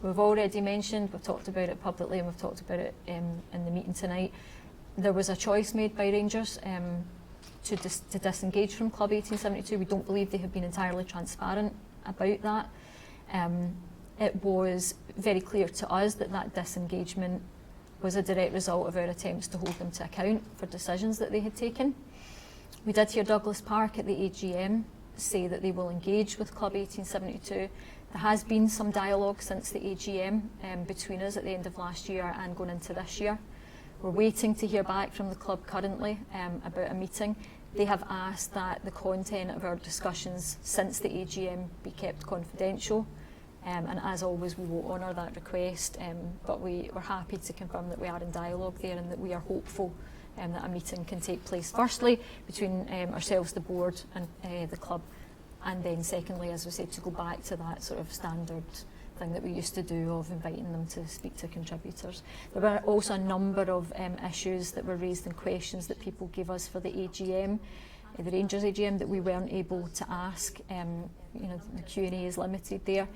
We've already mentioned, we've talked about it publicly, and we've talked about it in the meeting tonight. There was a choice made by Rangers to disengage from Club 1872. We don't believe they have been entirely transparent about that. It was very clear to us that disengagement was a direct result of our attempts to hold them to account for decisions that they had taken. We did hear Douglas Park at the AGM say that they will engage with Club 1872. There has been some dialogue since the AGM between us at the end of last year and going into this year. We're waiting to hear back from the club currently about a meeting. They have asked that the content of our discussions since the AGM be kept confidential, and as always we will honour that request, but we're happy to confirm that we are in dialogue there and that we are hopeful that a meeting can take place firstly between ourselves, the board and the club, and then secondly, as we said, to go back to that sort of standard thing that we used to do of inviting them to speak to contributors. There were also a number of issues that were raised and questions that people gave us for the AGM, the Rangers AGM, that we weren't able to ask. The Q&A is limited there.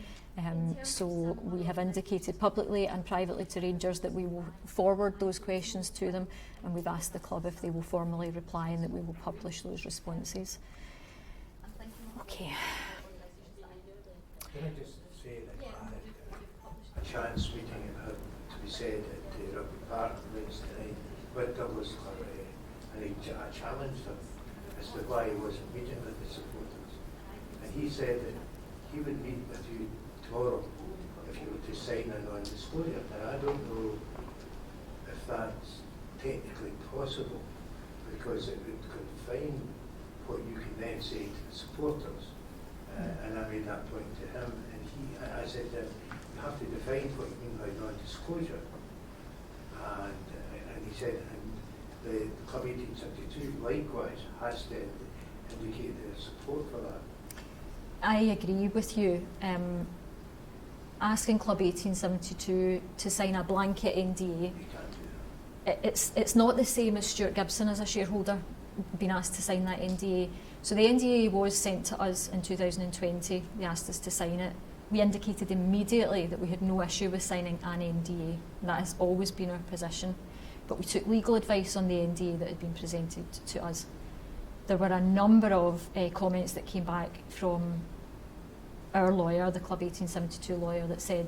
So we have indicated publicly and privately to Rangers that we will forward those questions to them, and we've asked the club if they will formally reply and that we will publish those responses. Okay. Can I just say that I had a chance meeting it had to be said at Rugby Park Wednesday night with Douglas Clark, and I challenged him as to why he wasn't meeting with the supporters. And he said that he would meet with you tomorrow if you were to sign a non-disclosure. And I don't know if that's technically possible, because it would confine what you can then say to the supporters. And I made that point to him, and I said that you have to define what you mean by non-disclosure. And he said, and the Club 1872 likewise has to indicate their support for that. I agree with you. Asking Club 1872 to sign a blanket NDA, You can't do that. it's not the same as Stuart Gibson as a shareholder being asked to sign that NDA. So the NDA was sent to us in 2020. They asked us to sign it. We indicated immediately that we had no issue with signing an NDA. That has always been our position. But we took legal advice on the NDA that had been presented to us. There were a number of comments that came back from our lawyer, the Club 1872 lawyer, that said,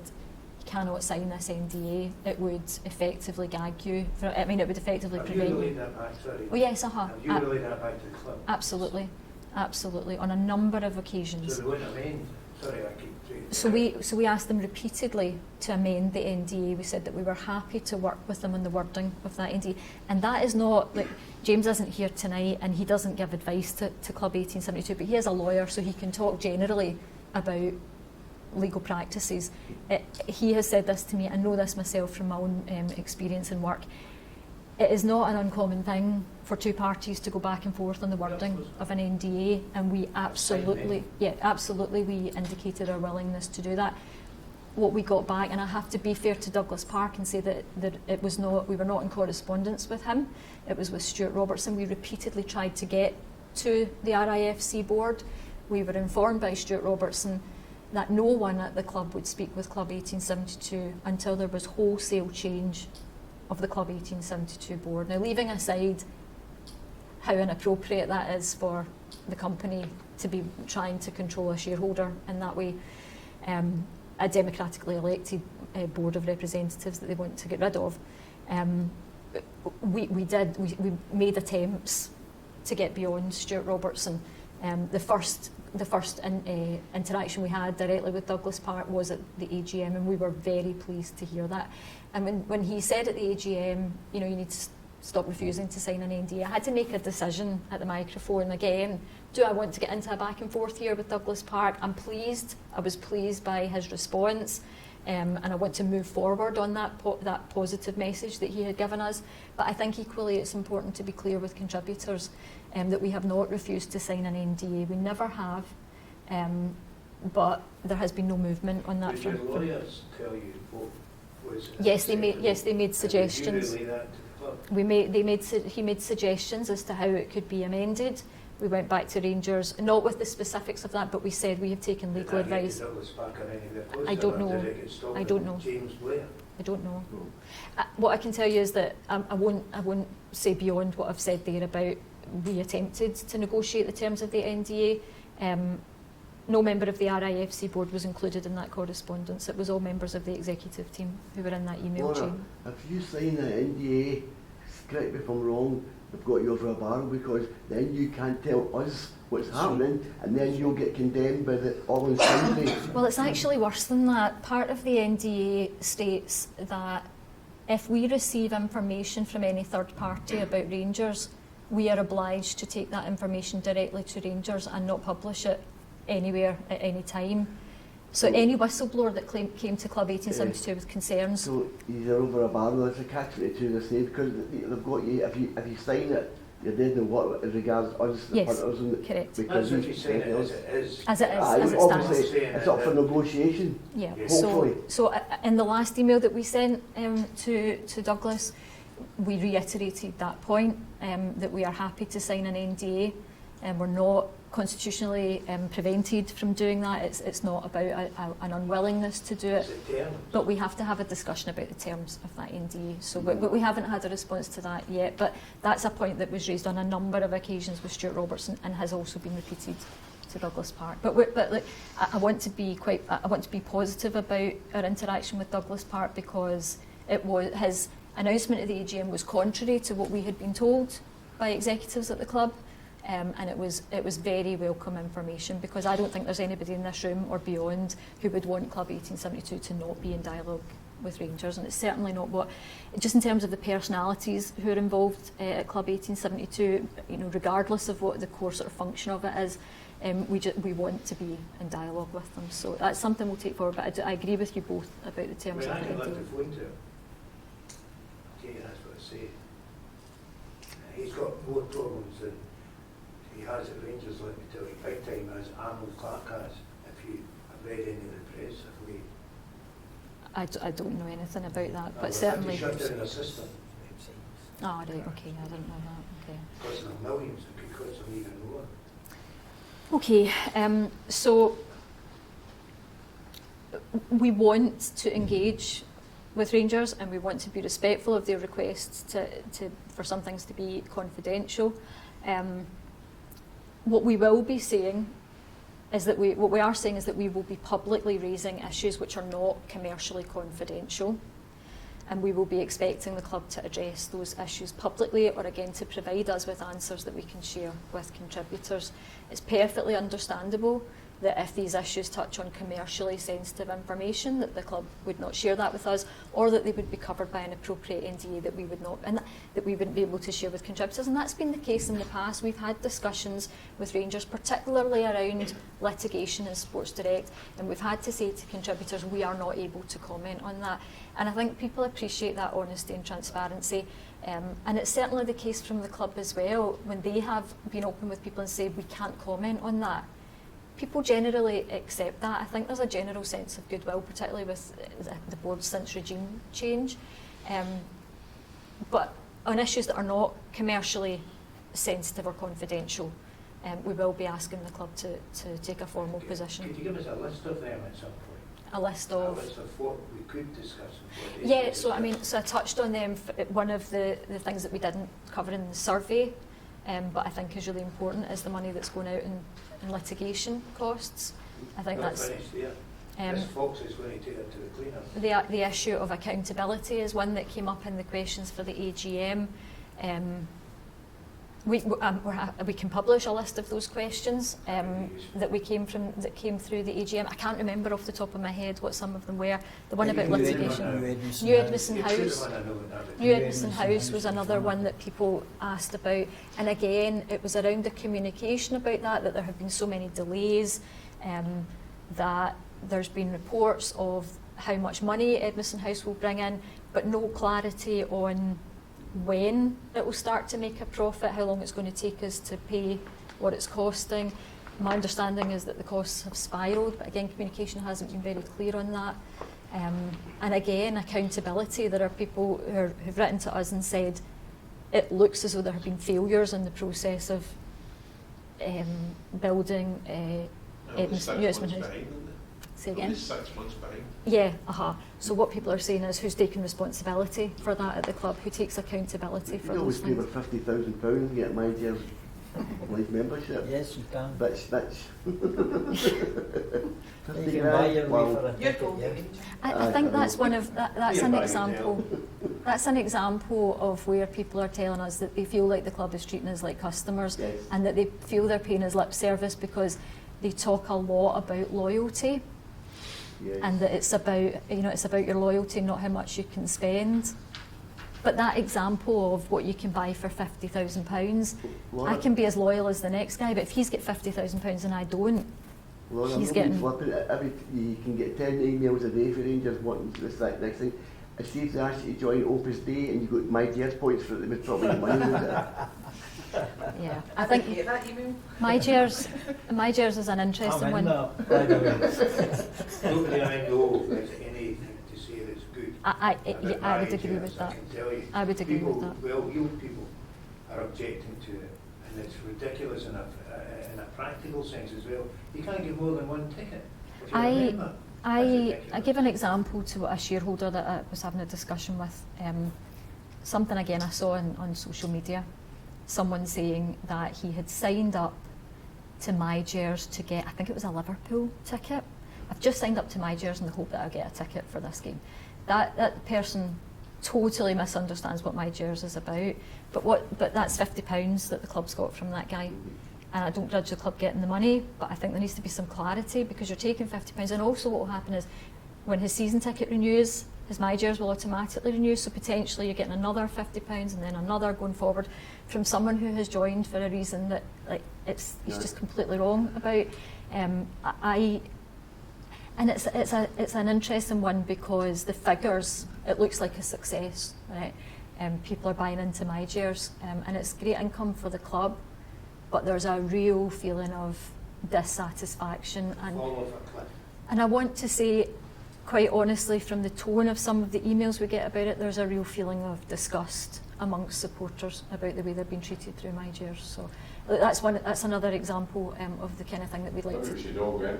you cannot sign this NDA. It would effectively gag you. It would effectively Have you prevent you. relayed that back, sorry? Oh yes, Have you relayed that back to the club? Absolutely, absolutely, on a number of occasions. So they won't amend? Sorry, I keep saying. So we asked them repeatedly to amend the NDA. We said that we were happy to work with them on the wording of that NDA. And that is not, like, James isn't here tonight and he doesn't give advice to Club 1872, but he is a lawyer, so he can talk generally about legal practices. He has said this to me, I know this myself from my own experience in work. It is not an uncommon thing for two parties to go back and forth on the wording of an NDA, and we absolutely, we indicated our willingness to do that. What we got back, and I have to be fair to Douglas Park and say that it was not, we were not in correspondence with him, it was with Stuart Robertson. We repeatedly tried to get to the RIFC board. We were informed by Stuart Robertson that no one at the club would speak with Club 1872 until there was wholesale change of the Club 1872 board. Now, leaving aside how inappropriate that is for the company to be trying to control a shareholder in that way, a democratically elected board of representatives that they want to get rid of, we made attempts to get beyond Stuart Robertson. The first interaction we had directly with Douglas Park was at the AGM, and we were very pleased to hear that. And when he said at the AGM, you need to stop refusing to sign an NDA, I had to make a decision at the microphone again. Do I want to get into a back and forth here with Douglas Park? I was pleased by his response, and I want to move forward on that positive message that he had given us. But I think equally it's important to be clear with contributors that we have not refused to sign an NDA. We never have, but there has been no movement on that Did front. your lawyers tell you what was Yes, they made acceptable? suggestions. And did you relay that to the club? He made suggestions as to how it could be amended. We went back to Rangers, not with the specifics of that, but we said we have taken Did legal that get advice. Douglas Park or any of their closer, I don't or know. did it get stopped I don't with know. James Blair? I don't know. What I can tell you is that I won't say beyond what I've said there about we attempted to negotiate the terms of the NDA. No member of the RIFC board was included in that correspondence. It was all members of the executive team who were in that email Laura, chain. if you sign an NDA, correct me if I'm wrong, they've got you over a barrel, because then you can't tell us what's happening, and then you'll get condemned by the all in Sunday. Well, it's actually worse than that. Part of the NDA states that if we receive information from any third party about Rangers, we are obliged to take that information directly to Rangers and not publish it anywhere at any time. So any whistleblower that came to Club 1872 with concerns, So you're over a barrel. It's a catch-22, they say, because they've got you. If you sign it, you're dead in what as regards us, the Yes, punters, and correct. because That's if you say it as it is. As it is, Aye, as it obviously, stands. it's up for negotiation. Yeah. Hopefully. So in the last email that we sent to Douglas, we reiterated that point, that we are happy to sign an NDA, and we're not constitutionally prevented from doing that. It's not about an unwillingness to do it, Is it terms? but we have to have a discussion about the terms of that NDA. So we haven't had a response to that yet, but that's a point that was raised on a number of occasions with Stuart Robertson and has also been repeated to Douglas Park. But like, I want to be positive about our interaction with Douglas Park, because his announcement at the AGM was contrary to what we had been told by executives at the club. And it was very welcome information, because I don't think there's anybody in this room or beyond who would want Club 1872 to not be in dialogue with Rangers, and it's certainly not what, just in terms of the personalities who are involved at Club 1872, regardless of what the core sort of function of it is, We want to be in dialogue with them. So that's something we'll take forward. But I agree with you both about the terms of I the can let NDA. the phone to him. Okay, that's what I say. He's got more problems than he has at Rangers, let me tell you, big time, as Arnold Clark has, if you have read any of the press, if we... I don't know anything about that, No, but we've certainly... had to shut down a system. Oh, right, okay, I didn't know that, okay. Costing them millions, it could cost them even more. Okay, so we want to engage with Rangers and we want to be respectful of their requests for some things to be confidential. What we will be saying is that we will be publicly raising issues which are not commercially confidential, and we will be expecting the club to address those issues publicly, or again to provide us with answers that we can share with contributors. It's perfectly understandable that if these issues touch on commercially sensitive information, that the club would not share that with us, or that they would be covered by an appropriate NDA that we would not, and that we wouldn't be able to share with contributors. And that's been the case in the past. We've had discussions with Rangers, particularly around litigation and Sports Direct, and we've had to say to contributors, we are not able to comment on that. And I think people appreciate that honesty and transparency. And it's certainly the case from the club as well, when they have been open with people and say, we can't comment on that. People generally accept that. I think there's a general sense of goodwill, particularly with the board since regime change. But on issues that are not commercially sensitive or confidential, we will be asking the club to take a formal position. Could you give us a list of them at some point? A list of... A list of what we could discuss and what they Yeah, could so I mean, discuss. so I touched on them. One of the things that we didn't cover in the survey, but I think is really important, is the money that's going out in litigation costs. I think Not that's... finished there. This Fox is going to take it to the cleaner. The issue of accountability is one that came up in the questions for the AGM. We can publish a list of those questions that came through the AGM. I can't remember off the top of my head what some of them were. The one about litigation. New Edmiston House. New Edmiston House was another one that people asked about. And again, it was around the communication about that there have been so many delays, that there's been reports of how much money Edmiston House will bring in, but no clarity on when it will start to make a profit, how long it's going to take us to pay what it's costing. My understanding is that the costs have spiralled, but again, communication hasn't been very clear on that. And again, accountability. There are people who've written to us and said it looks as though there have been failures in the process of building Edmiston House. Say again? 6 months behind. Yeah, So what people are saying is who's taking responsibility for that at the club, who takes accountability for You those always pay things. over £50,000 and get my dear life membership. Yes, you can. That's You can buy your way for a You're ticket, told yeah. I think that's one of that's an Yeah, example. That's an example of where people are telling us that they feel like the club is treating us like customers, Yes. and that they feel they're paying us lip service because they talk a lot about loyalty. yes. And that it's about your loyalty, not how much you can spend. But that example of what you can buy for £50,000, Laura, I can be as loyal as the next guy, but if he's got £50,000 and I don't, Laura, he's I'm getting- flipping it. You can get 10 emails a day for Rangers wanting this, that, next thing. If Steve's asked you to join Opus Dei and you got my dear points for it, they would probably money with it. yeah. I I didn't think get that email. my Jers is an interesting I'm in one. that, by the way. Nobody I know has anything to say that's good. I about would marriage, agree yes, with I that. can tell you. I would agree People, with that. well-heeled people are objecting to it, and it's ridiculous in a practical sense as well. You can't get more than one ticket. If you're a member. That's I ridiculous. give an example to a shareholder that I was having a discussion with. Something again I saw on social media. Someone saying that he had signed up to My Jers to get, I think it was a Liverpool ticket. I've just signed up to My Jers in the hope that I'll get a ticket for this game. That person totally misunderstands what My Jers is about. But that's £50 that the club's got from that guy. And I don't grudge the club getting the money, but I think there needs to be some clarity, because you're taking £50. And also what will happen is when his season ticket renews, his MyJers will automatically renew, so potentially you're getting another £50 and then another going forward from someone who has joined for a reason that he's just completely wrong about. And it's an interesting one because the figures, it looks like a success, right? People are buying into MyJers, and it's great income for the club, but there's a real feeling of dissatisfaction. And I want to say, quite honestly, from the tone of some of the emails we get about it, there's a real feeling of disgust amongst supporters about the way they're being treated through MyJers. So that's another example of the kind of thing that we'd like to. We should all get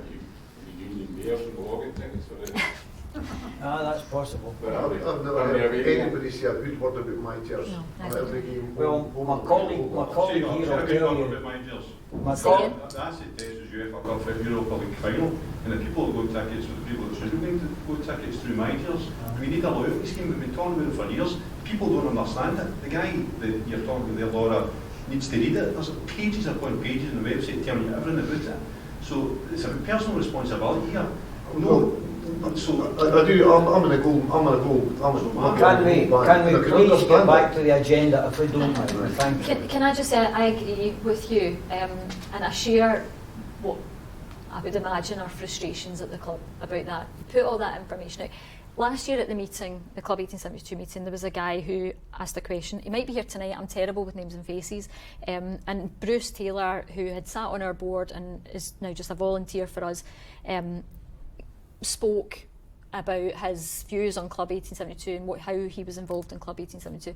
union beers and all get things for it. That's possible. I've never heard anybody say a good word about MyJers. No, On neither. every game. Well, my colleague here will tell you. My Say again? That's it, Des, was UEFA Cup for Europa League final, and the people that go tickets with the people that shouldn't go tickets through MyJers. We need a loyalty scheme. We've been talking about it for years. People don't understand it. The guy that you're talking about there, Laura, needs to read it. There's pages upon pages on the website telling you everything about it. So it's a personal responsibility here. No. So I do. I'm gonna go. Can we please get back to the agenda if we don't mind? Thank you. Can I just say I agree with you, and I share what I would imagine are frustrations at the club about that. Put all that information out. Last year at the meeting, the Club 1872 meeting, there was a guy who asked a question. He might be here tonight, I'm terrible with names and faces. And Bruce Taylor, who had sat on our board and is now just a volunteer for us, spoke about his views on Club 1872 and how he was involved in Club 1872.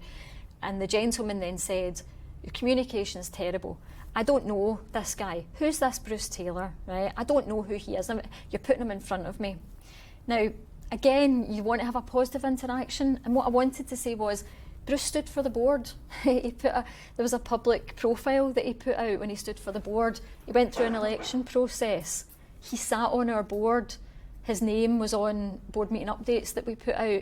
And the gentleman then said, your communication is terrible. I don't know this guy. Who's this Bruce Taylor, right? I don't know who he is. You're putting him in front of me. Now, again, you want to have a positive interaction. And what I wanted to say was, Bruce stood for the board. There was a public profile that he put out when he stood for the board. He went through an election process. He sat on our board. His name was on board meeting updates that we put out.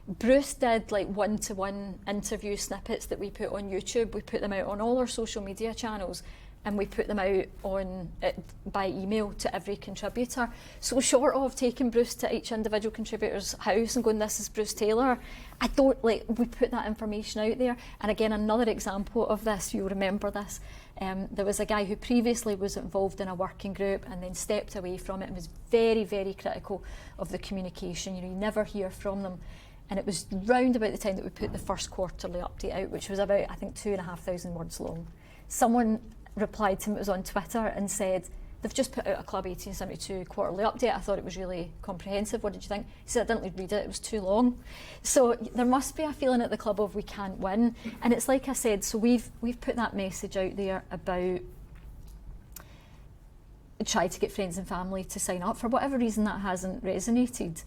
Bruce did like one-to-one interview snippets that we put on YouTube. We put them out on all our social media channels, and we put them out on by email to every contributor. So short of taking Bruce to each individual contributor's house and going, this is Bruce Taylor, we put that information out there. And again, another example of this, you'll remember this, there was a guy who previously was involved in a working group and then stepped away from it and was very, very critical of the communication. You never hear from them. And it was round about the time that we put the first quarterly update out, which was about, I think, 2,500 words long. Someone replied to him, it was on Twitter, and said, they've just put out a Club 1872 quarterly update. I thought it was really comprehensive. What did you think? He said, I didn't read it, it was too long. So there must be a feeling at the club of we can't win. And it's like I said, so we've put that message out there about try to get friends and family to sign up. For whatever reason, that hasn't resonated.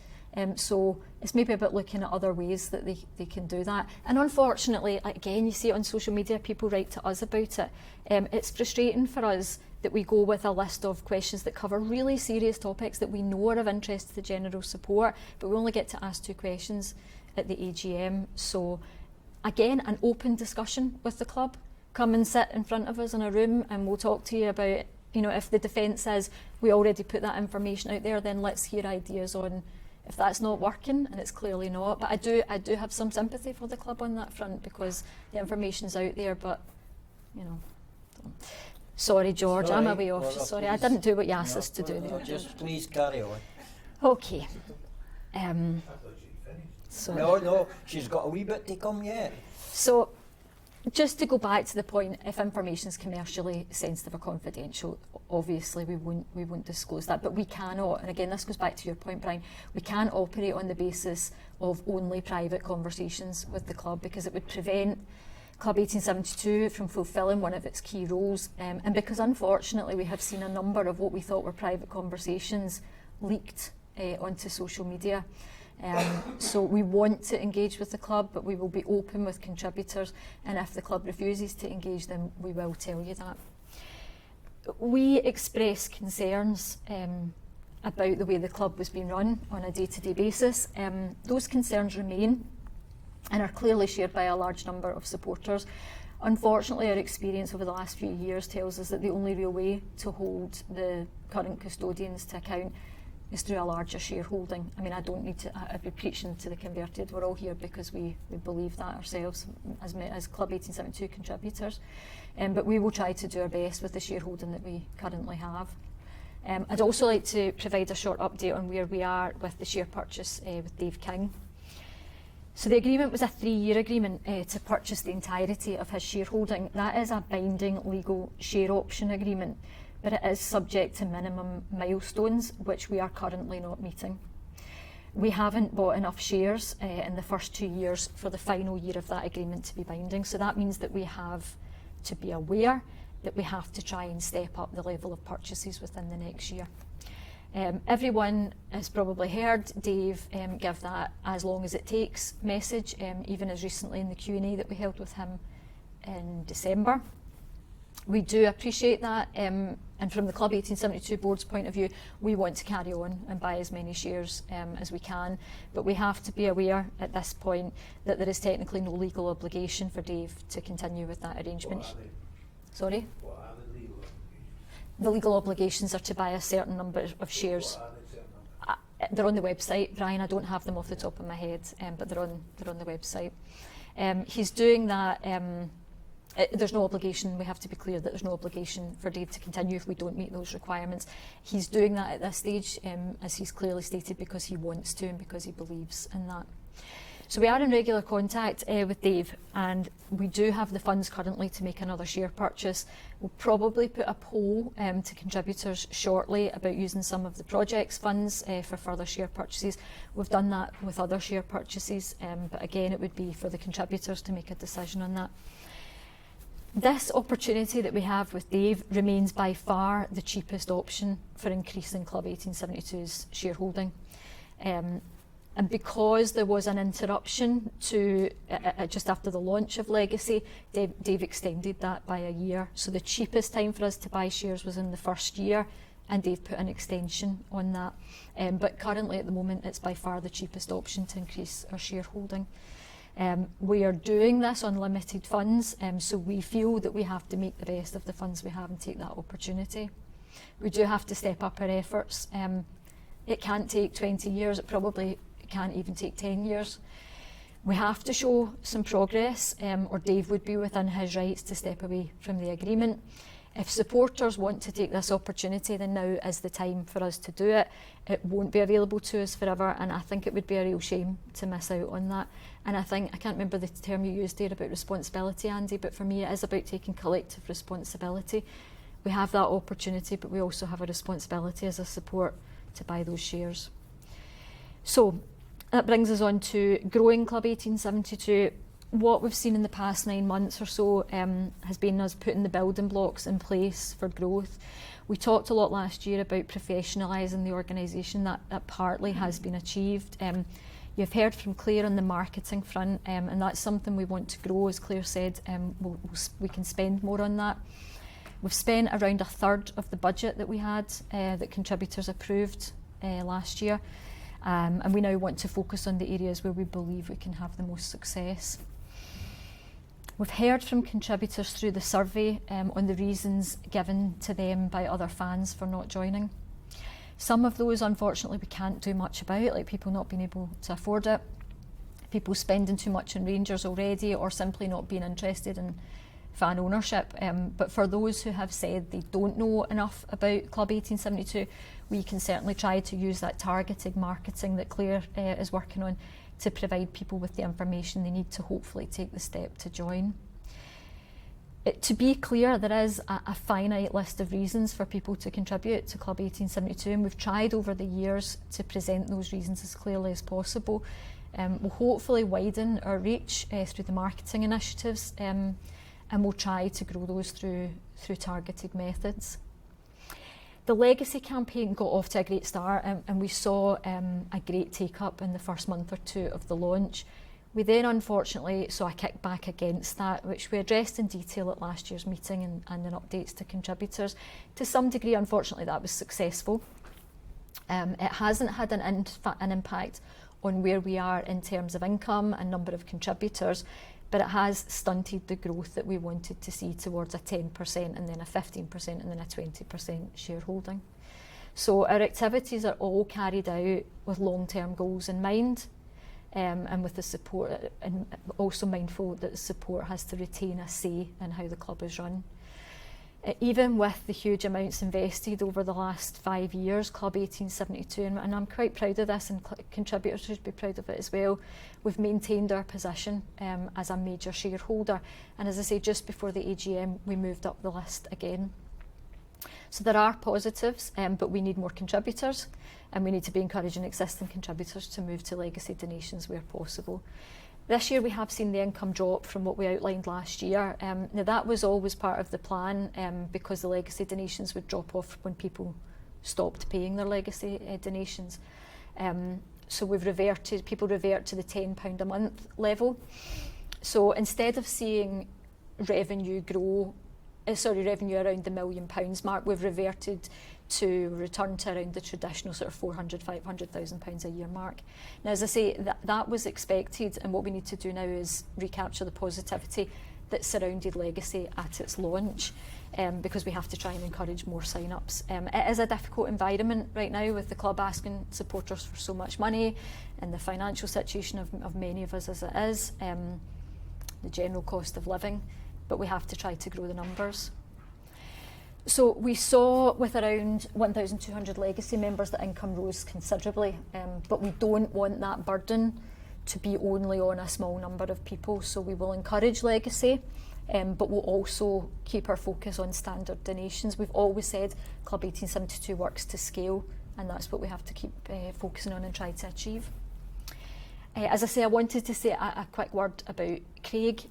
So it's maybe about looking at other ways that they can do that. And unfortunately, again, you see it on social media, people write to us about it. It's frustrating for us that we go with a list of questions that cover really serious topics that we know are of interest to the general support, but we only get to ask 2 questions at the AGM. So again, an open discussion with the club. Come and sit in front of us in a room and we'll talk to you about, if the defence says we already put that information out there, then let's hear ideas on if that's not working, and it's clearly not. But I do have some sympathy for the club on that front because the information's out there, but, Sorry, George, I'm away off. Sorry, I didn't do what you asked us to do there. Just please carry on. Okay. I thought you'd finished. So, No, she's got a wee bit to come yet. So, just to go back to the point, if information is commercially sensitive or confidential, obviously we won't disclose that, but we cannot, and again this goes back to your point, Brian, we can't operate on the basis of only private conversations with the club because it would prevent Club 1872 from fulfilling one of its key roles, and because unfortunately we have seen a number of what we thought were private conversations leaked onto social media. So we want to engage with the club, but we will be open with contributors, and if the club refuses to engage them, we will tell you that. We express concerns about the way the club was being run on a day-to-day basis. Those concerns remain and are clearly shared by a large number of supporters. Unfortunately, our experience over the last few years tells us that the only real way to hold the current custodians to account is through a larger shareholding. I mean, I don't need to, I'd be preaching to the converted. We're all here because we believe that ourselves as Club 1872 contributors. But we will try to do our best with the shareholding that we currently have. I'd also like to provide a short update on where we are with the share purchase with Dave King. So the agreement was a 3-year agreement to purchase the entirety of his shareholding. That is a binding legal share option agreement, but it is subject to minimum milestones, which we are currently not meeting. We haven't bought enough shares in the first 2 years for the final year of that agreement to be binding. So that means that we have to be aware that we have to try and step up the level of purchases within the next year. Everyone has probably heard Dave give that as long as it takes message, even as recently in the Q&A that we held with him in December. We do appreciate that, and from the Club 1872 board's point of view, we want to carry on and buy as many shares as we can, but we have to be aware at this point that there is technically no legal obligation for Dave to continue with that arrangement. What are they? Sorry? What are the legal obligations? The legal obligations are to buy a certain number of shares. What are the certain numbers? They're on the website, Brian. I don't have them off the top of my head, but they're on the website. He's doing that. There's no obligation. We have to be clear that there's no obligation for Dave to continue if we don't meet those requirements. He's doing that at this stage, as he's clearly stated, because he wants to and because he believes in that. So we are in regular contact with Dave, and we do have the funds currently to make another share purchase. We'll probably put a poll to contributors shortly about using some of the project's funds for further share purchases. We've done that with other share purchases, but again, it would be for the contributors to make a decision on that. This opportunity that we have with Dave remains by far the cheapest option for increasing Club 1872's shareholding. And because there was an interruption to just after the launch of Legacy, Dave extended that by a year. So the cheapest time for us to buy shares was in the first year, and Dave put an extension on that. But currently at the moment, it's by far the cheapest option to increase our shareholding. We are doing this on limited funds, so we feel that we have to make the best of the funds we have and take that opportunity. We do have to step up our efforts. It can't take 20 years, it probably can't even take 10 years. We have to show some progress, or Dave would be within his rights to step away from the agreement. If supporters want to take this opportunity, then now is the time for us to do it. It won't be available to us forever, and I think it would be a real shame to miss out on that. And I can't remember the term you used there about responsibility, Andy, but for me it is about taking collective responsibility. We have that opportunity, but we also have a responsibility as a support to buy those shares. So that brings us on to growing Club 1872. What we've seen in the past 9 months or so has been us putting the building blocks in place for growth. We talked a lot last year about professionalising the organisation. That partly has been achieved. You've heard from Claire on the marketing front, and that's something we want to grow, as Claire said. We can spend more on that. We've spent around 1/3 of the budget that we had that contributors approved last year, and we now want to focus on the areas where we believe we can have the most success. We've heard from contributors through the survey on the reasons given to them by other fans for not joining. Some of those, unfortunately, we can't do much about, like people not being able to afford it, people spending too much on Rangers already, or simply not being interested in fan ownership. But for those who have said they don't know enough about Club 1872, we can certainly try to use that targeted marketing that Claire is working on to provide people with the information they need to hopefully take the step to join. To be clear, there is a finite list of reasons for people to contribute to Club 1872, and we've tried over the years to present those reasons as clearly as possible. We'll hopefully widen our reach through the marketing initiatives, and we'll try to grow those through targeted methods. The Legacy campaign got off to a great start, and we saw a great take-up in the first month or two of the launch. We then unfortunately saw a kickback against that, which we addressed in detail at last year's meeting and in updates to contributors. To some degree, unfortunately, that was successful. It hasn't had an impact on where we are in terms of income and number of contributors, but it has stunted the growth that we wanted to see towards a 10% and then a 15% and then a 20% shareholding. So our activities are all carried out with long-term goals in mind, and with the support, and also mindful that the support has to retain a say in how the club is run. Even with the huge amounts invested over the last 5 years, Club 1872, and I'm quite proud of this, and contributors should be proud of it as well, we've maintained our position as a major shareholder. And as I say, just before the AGM, we moved up the list again. So there are positives, but we need more contributors, and we need to be encouraging existing contributors to move to legacy donations where possible. This year we have seen the income drop from what we outlined last year. Now that was always part of the plan, because the legacy donations would drop off when people stopped paying their legacy donations. So people revert to the £10 a month level. So instead of seeing revenue revenue around the £1 million mark, we've reverted to return to around the traditional sort of £400,000–500,000 a year mark. Now, as I say, that was expected, and what we need to do now is recapture the positivity that surrounded Legacy at its launch, because we have to try and encourage more sign-ups. It is a difficult environment right now, with the club asking supporters for so much money, and the financial situation of many of us as it is, the general cost of living, but we have to try to grow the numbers. So we saw with around 1,200 legacy members that income rose considerably, but we don't want that burden to be only on a small number of people. So we will encourage legacy, but we'll also keep our focus on standard donations. We've always said Club 1872 works to scale, and that's what we have to keep focusing on and try to achieve. As I say, I wanted to say a quick word about Craig.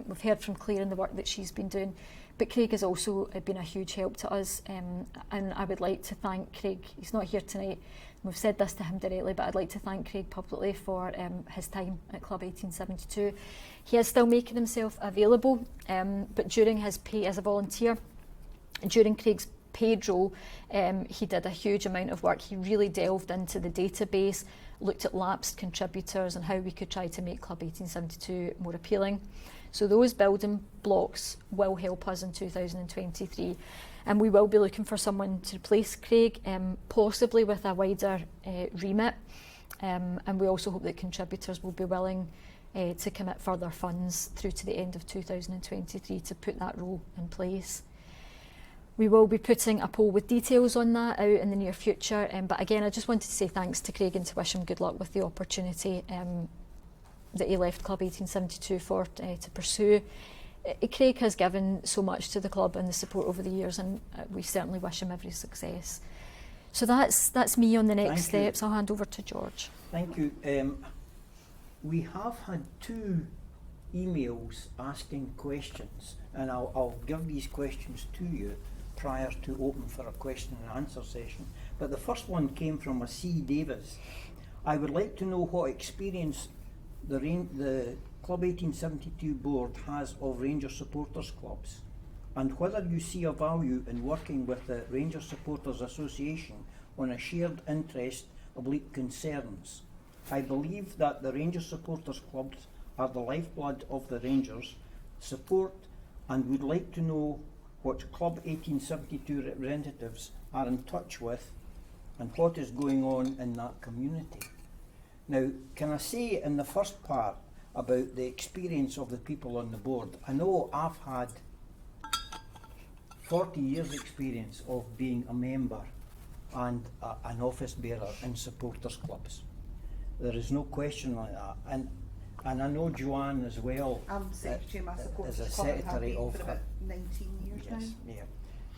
We've heard from Claire and the work that she's been doing, but Craig has also been a huge help to us, and I would like to thank Craig. He's not here tonight, we've said this to him directly, but I'd like to thank Craig publicly for his time at Club 1872. He is still making himself available, but during his pay as a volunteer, during Craig's paid role, he did a huge amount of work. He really delved into the database, looked at lapsed contributors and how we could try to make Club 1872 more appealing. So those building blocks will help us in 2023, and we will be looking for someone to replace Craig, possibly with a wider remit, and we also hope that contributors will be willing to commit further funds through to the end of 2023 to put that role in place. We will be putting a poll with details on that out in the near future, but again, I just wanted to say thanks to Craig and to wish him good luck with the opportunity that he left Club 1872 for to pursue. Craig has given so much to the club and the support over the years, and we certainly wish him every success. So that's me on the next steps. I'll hand over to George. Thank you. We have had 2 emails asking questions, and I'll give these questions to you prior to open for a question and answer session. But the first one came from a C. Davis. I would like to know what experience the Club 1872 board has of Rangers supporters clubs, and whether you see a value in working with the Rangers Supporters Association on a shared interest / concerns. I believe that the Rangers supporters clubs are the lifeblood of the Rangers support, and would like to know what Club 1872 representatives are in touch with and what is going on in that community. Now, can I say in the first part about the experience of the people on the board? I know I've had 40 years experience of being a member and an office bearer in supporters clubs. There is no question like that. And I know Joanne as well. I'm secretary of my supporters as a club and have secretary been of for about 19 years yes, now. yeah.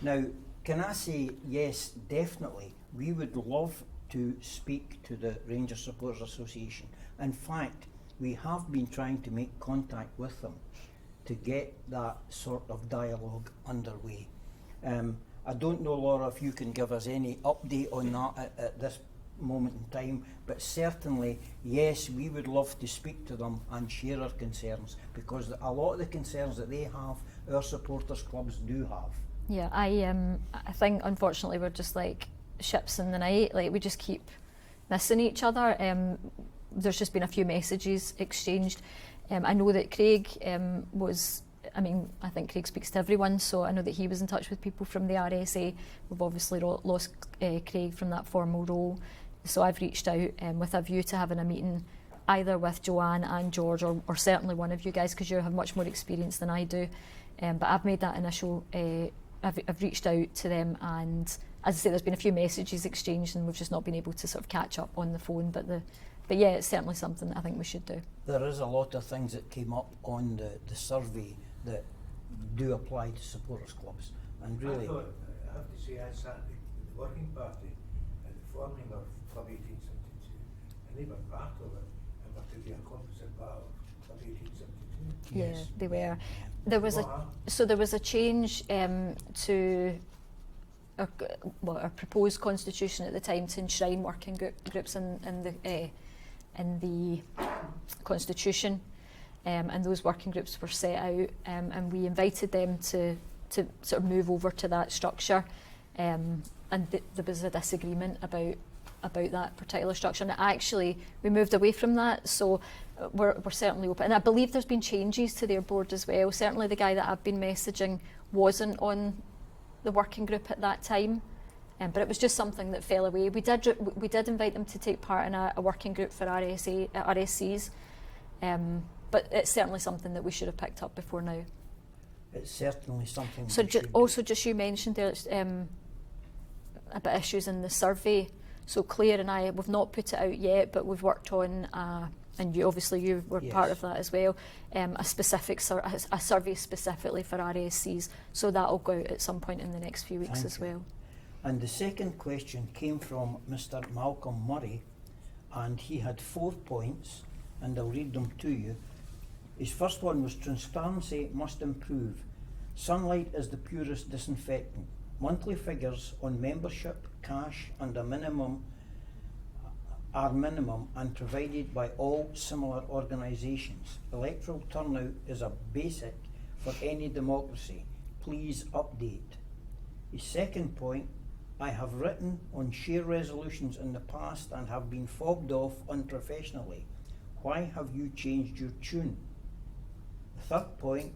Now, can I say yes, definitely, we would love to speak to the Rangers Supporters Association. In fact, we have been trying to make contact with them to get that sort of dialogue underway. I don't know, Laura, if you can give us any update on that at this moment in time, but certainly, yes, we would love to speak to them and share our concerns, because a lot of the concerns that they have, our supporters clubs do have. Yeah, I think unfortunately we're just like ships in the night. Like, we just keep missing each other. There's just been a few messages exchanged. I know that Craig was I mean, I think Craig speaks to everyone, so I know that he was in touch with people from the RSA. We've obviously lost Craig from that formal role, so I've reached out with a view to having a meeting either with Joanne and George, or certainly one of you guys, because you have much more experience than I do. But I've made that initial, I've reached out to them, and as I say, there's been a few messages exchanged and we've just not been able to sort of catch up on the phone, but yeah, it's certainly something that I think we should do. There is a lot of things that came up on the survey that do apply to supporters clubs, and really... I have to say, I sat in the working party at the forming of Club 1872, and they were part of it, and were to be a composite part of Club 1872. Yeah, Yes. they were. There was a change to our proposed constitution at the time to enshrine working groups in the constitution, and those working groups were set out, and we invited them to sort of move over to that structure, and there was a disagreement about that particular structure, and actually we moved away from that, so we're certainly open. And I believe there's been changes to their board as well. Certainly the guy that I've been messaging wasn't on the working group at that time, but it was just something that fell away. We did invite them to take part in a working group for RSCs, but it's certainly something that we should have picked up before now. It's certainly something. So we should also, just you mentioned there about issues in the survey. So Claire and I, we've not put it out yet, but we've worked on, and you were part of that as well, a survey specifically for RSCs. So that'll go out at some point in the next few weeks as well. And the second question came from Mr. Malcolm Murray, and he had 4 points, and I'll read them to you. His first one was transparency must improve. Sunlight is the purest disinfectant. Monthly figures on membership, cash, and are minimum and provided by all similar organisations. Electoral turnout is a basic for any democracy. Please update. His second point, I have written on share resolutions in the past and have been fobbed off unprofessionally. Why have you changed your tune? The third point,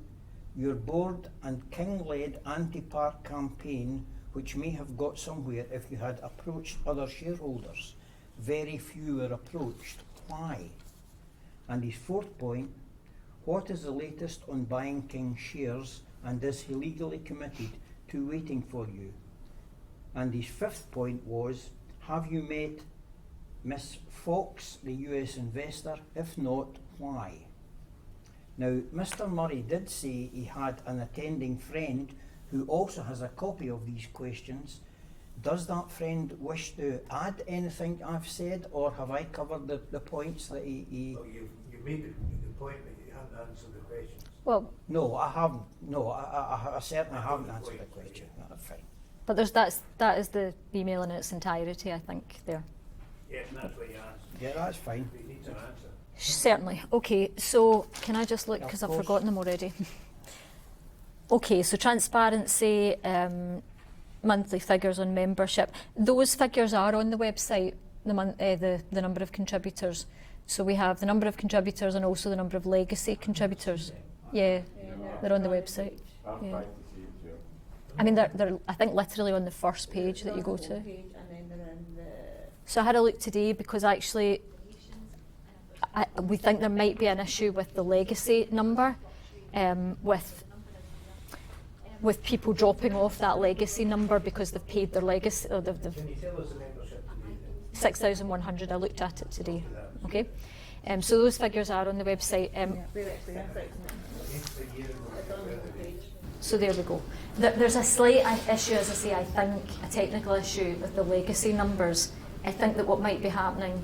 your board and King-led anti-park campaign, which may have got somewhere if you had approached other shareholders. Very few were approached. Why? And his fourth point, what is the latest on buying King shares, and is he legally committed to waiting for you? And his fifth point was, have you met Miss Fox, the US investor? If not, why? Now, Mr. Murray did say he had an attending friend who also has a copy of these questions. Does that friend wish to add anything I've said, or have I covered the points that he... Well, you made the point that you haven't answered the questions. Well, No, I haven't. No, I certainly haven't answered the question. That's fine. but that is the email in its entirety, I think, there. Yeah, and that's what you answered. Yeah, that's fine. But you need to answer. Certainly. Okay, so can I just look, because I've course. forgotten them already. Okay, so transparency, monthly figures on membership. Those figures are on the website, the number of contributors. So we have the number of contributors and also the number of legacy contributors. Yeah, they're on the website. I'm Yeah. trying to see it, yeah. I mean, they're I think literally on the first page that you go to. And then they're in the... So I had a look today because actually we think there might be an issue with the legacy number, with people dropping off that legacy number because they've paid their legacy. Or they've Can you tell us the membership today then? 6,100. I looked at it today. Okay, so those figures are on the website. So there we go. There's a slight issue, as I say, I think, a technical issue with the legacy numbers. I think that what might be happening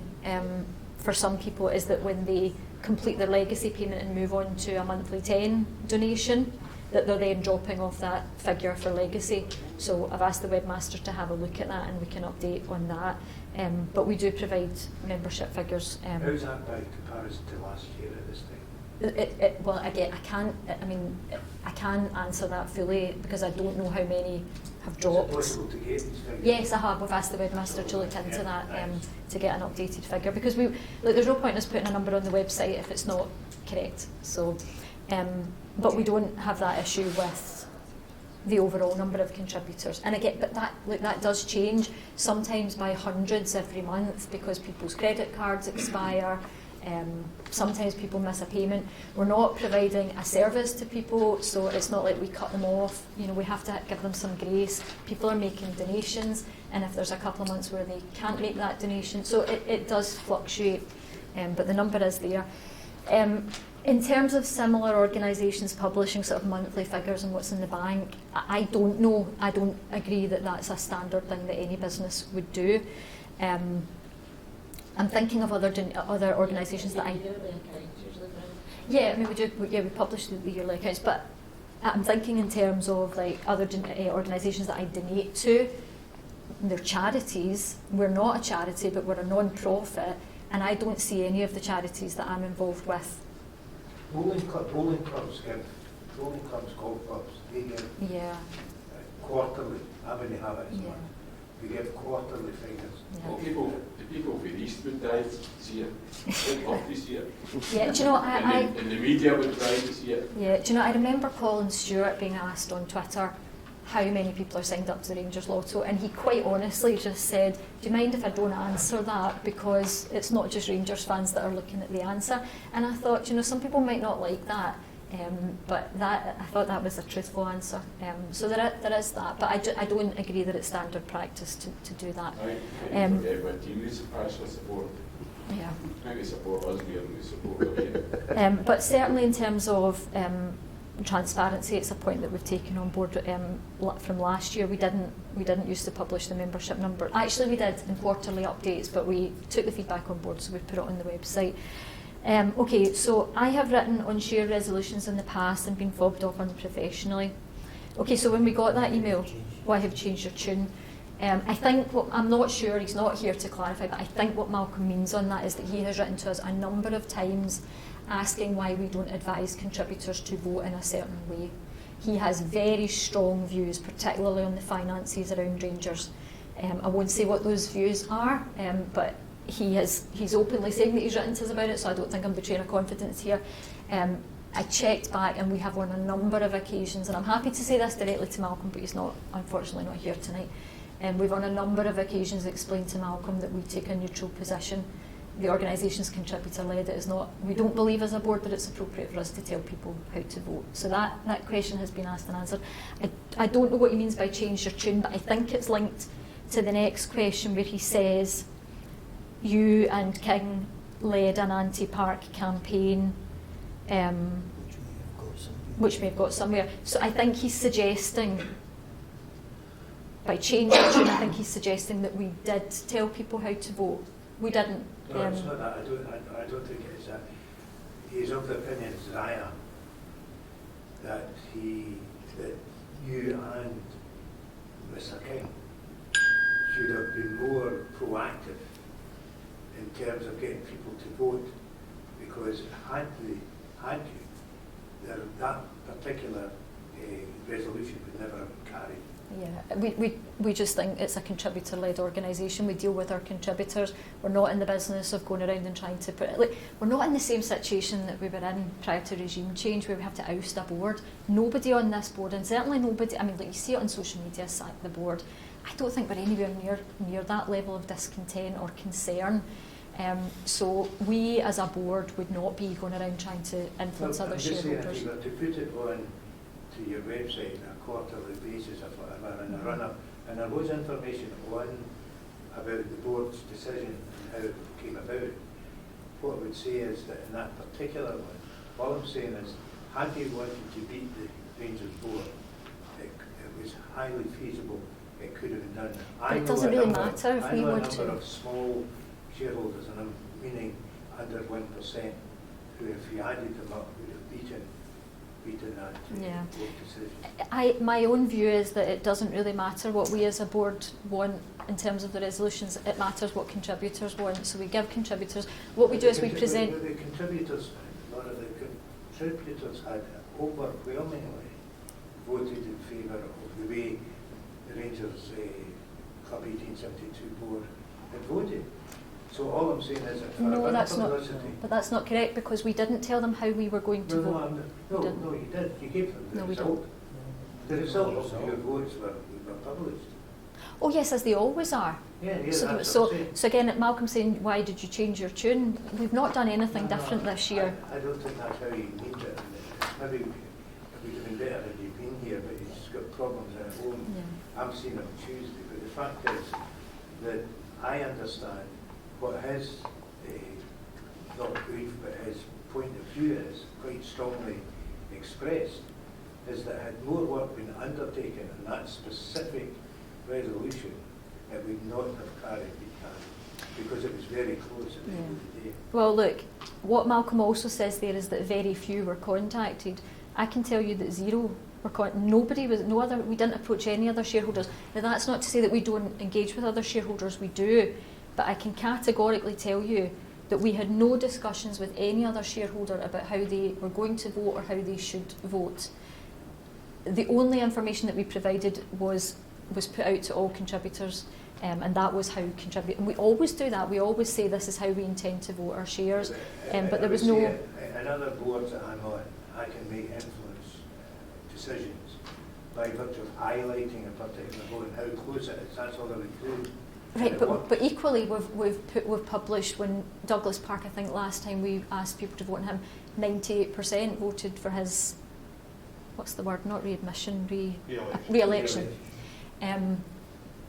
for some people is that when they complete their legacy payment and move on to a monthly 10 donation, that they're then dropping off that figure for legacy. So I've asked the webmaster to have a look at that and we can update on that. But we do provide membership figures. How's that by comparison to last year at this time? Well, again, I can't answer that fully because I don't know how many have dropped. Is it possible to get these figures? Yes, I have. We've asked the webmaster to look into that to get an updated figure because there's no point in us putting a number on the website if it's not correct. So But we don't have that issue with the overall number of contributors. And again, but that does change, sometimes by hundreds every month because people's credit cards expire. Sometimes people miss a payment. We're not providing a service to people, so it's not like we cut them off. You know, we have to give them some grace. People are making donations, and if there's a couple of months where they can't make that donation, so it does fluctuate, but the number is there. In terms of similar organisations publishing sort of monthly figures and what's in the bank, I don't know. I don't agree that that's a standard thing that any business would do. I'm thinking of other organisations that we publish the yearly accounts, but I'm thinking in terms of like other organisations that I donate to. They're charities. We're not a charity, but we're a non-profit, and I don't see any of the charities that I'm involved with. Bowling clubs, golf clubs, they give quarterly. I wouldn't have it. Yeah. We give quarterly figures. Yeah. Well, the people with Eastwood Drive see it. They'd love to see it. Yeah, do you know, and the media would try to see it. Yeah, do you know, I remember Colin Stewart being asked on Twitter how many people are signed up to the Rangers Lotto, and he quite honestly just said, do you mind if I don't answer that, because it's not just Rangers fans that are looking at the answer. And I thought, you know, some people might not like that, but I thought that was a truthful answer. So there is that, but I don't agree that it's standard practice to do that. What team we actually support. Yeah. Maybe support us more than we support them. But certainly in terms of transparency, it's a point that we've taken on board from last year. We didn't used to publish the membership number. Actually, we did in quarterly updates, but we took the feedback on board, so we put it on the website. Okay, so I have written on share resolutions in the past and been fobbed off unprofessionally. Okay, so when we got that email, why have you changed your tune? I think, I'm not sure, he's not here to clarify, but I think what Malcolm means on that is that he has written to us a number of times asking why we don't advise contributors to vote in a certain way. He has very strong views, particularly on the finances around Rangers. I won't say what those views are, but he's openly saying that he's written to us about it, so I don't think I'm betraying a confidence here. I checked back, and we have on a number of occasions, and I'm happy to say this directly to Malcolm, but he's unfortunately not here tonight. We've on a number of occasions explained to Malcolm that we take a neutral position. The organisation's contributor-led. It is not. We don't believe as a board that it's appropriate for us to tell people how to vote. So that question has been asked and answered. I don't know what he means by change your tune, but I think it's linked to the next question where he says, you and King led an anti-park campaign, which may have got somewhere. So I think he's suggesting, by changing your tune, I think he's suggesting that we did tell people how to vote. We didn't. No, it's not that. I don't think it's that. He's of the opinion, as I am, that you and Mr. King should have been more proactive in terms of getting people to vote, because had you, that particular resolution would never have been carried. Yeah, we just think it's a contributor-led organisation. We deal with our contributors. We're not in the business of going around and trying to put it. Like, we're not in the same situation that we were in prior to regime change, where we have to oust a board. Nobody on this board, and certainly nobody. I mean, like, you see it on social media, sack the board. I don't think we're anywhere near that level of discontent or concern. So we, as a board, would not be going around trying to influence other shareholders. If you were to put it on to your website on a quarterly basis or whatever, and a run-up, and there was information on about the board's decision and how it came about, what I would say is that in that particular one, all I'm saying is, had you wanted to beat the Rangers board, it was highly feasible, it could have been done. But it doesn't really matter if we were to. I know a number of small shareholders, and I'm meaning under 1%, who, if you added them up, would have beaten that board decision. My own view is that it doesn't really matter what we as a board want in terms of the resolutions. It matters what contributors want. So we give contributors, what we do is we present. The contributors, a lot of the contributors had overwhelmingly voted in favour of the way the Rangers Club 1872 board had voted. So all I'm saying is that for No, a bit that's of not. publicity. But that's not correct because we didn't tell them how we were going to No, vote. I'm not- We no, didn't. no, you did. You gave them the No, we result. The result of your votes were published. Oh yes, as they always are. Yeah, yeah, So, that's so, what I'm saying. so again, Malcolm saying, why did you change your tune? We've not done anything different this year. I don't think that's how you need it. Maybe it would have been better had you been here, but he's got problems at home. Yeah. I'm seeing him Tuesday, but the fact is that I understand what his, not brief, but his point of view is, quite strongly expressed, is that had more work been undertaken in that specific resolution, it would not have carried the can, because it was very close at the end of the day. Well, look, what Malcolm also says there is that very few were contacted. I can tell you that zero were nobody was, no other, we didn't approach any other shareholders. Now that's not to say that we don't engage with other shareholders, we do, but I can categorically tell you that we had no discussions with any other shareholder about how they were going to vote or how they should vote. The only information that we provided was put out to all contributors, and that was how contribute. And we always do that. We always say this is how we intend to vote our shares. But there was no. In other boards that I'm on, I can make influence decisions by virtue of highlighting a particular vote and how close it is. That's all I would do. Right, but equally we've published when Douglas Park, I think last time we asked people to vote on him, 98% voted for his, what's the word, not readmission, re-election.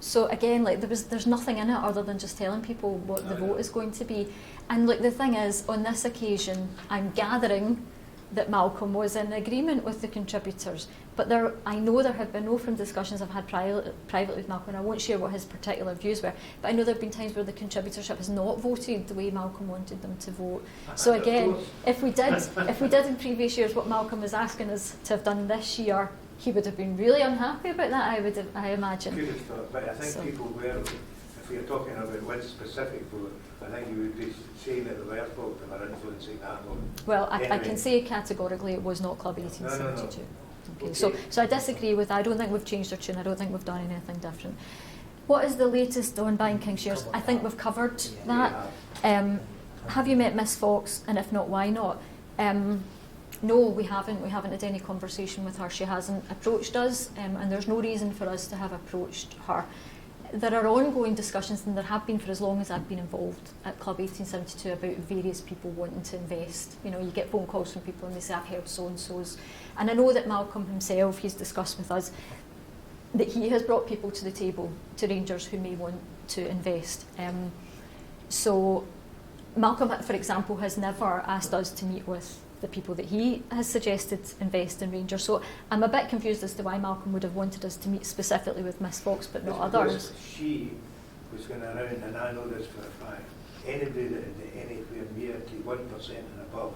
So again, like there's nothing in it other than just telling people what the vote is going to be. And like the thing is, on this occasion, I'm gathering that Malcolm was in agreement with the contributors. But I know there have been no from discussions I've had privately with Malcolm, and I won't share what his particular views were, but I know there have been times where the contributorship has not voted the way Malcolm wanted them to vote. So again, if we did in previous years what Malcolm was asking us to have done this year, he would have been really unhappy about that, I imagine. Good thought, but I think people were, if we are talking about one specific vote, I think you would be saying that the were folk that were influencing that vote. Well, I Anyway. can say categorically it was not Club 1872. No. Okay. So I disagree with that. I don't think we've changed our tune. I don't think we've done anything different. What is the latest on buying King shares? I think we've covered that. Have you met Miss Fox? And if not, why not? No, we haven't. We haven't had any conversation with her. She hasn't approached us, and there's no reason for us to have approached her. There are ongoing discussions, and there have been for as long as I've been involved at Club 1872 about various people wanting to invest. You know, you get phone calls from people and they say, I've heard so-and-so's. And I know that Malcolm himself, he's discussed with us that he has brought people to the table, to Rangers who may want to invest. So Malcolm, for example, has never asked us to meet with the people that he has suggested invest in Rangers. So I'm a bit confused as to why Malcolm would have wanted us to meet specifically with Miss Fox but not others. She was going around, and I know this for a fact, anybody that had anywhere near to 1% and above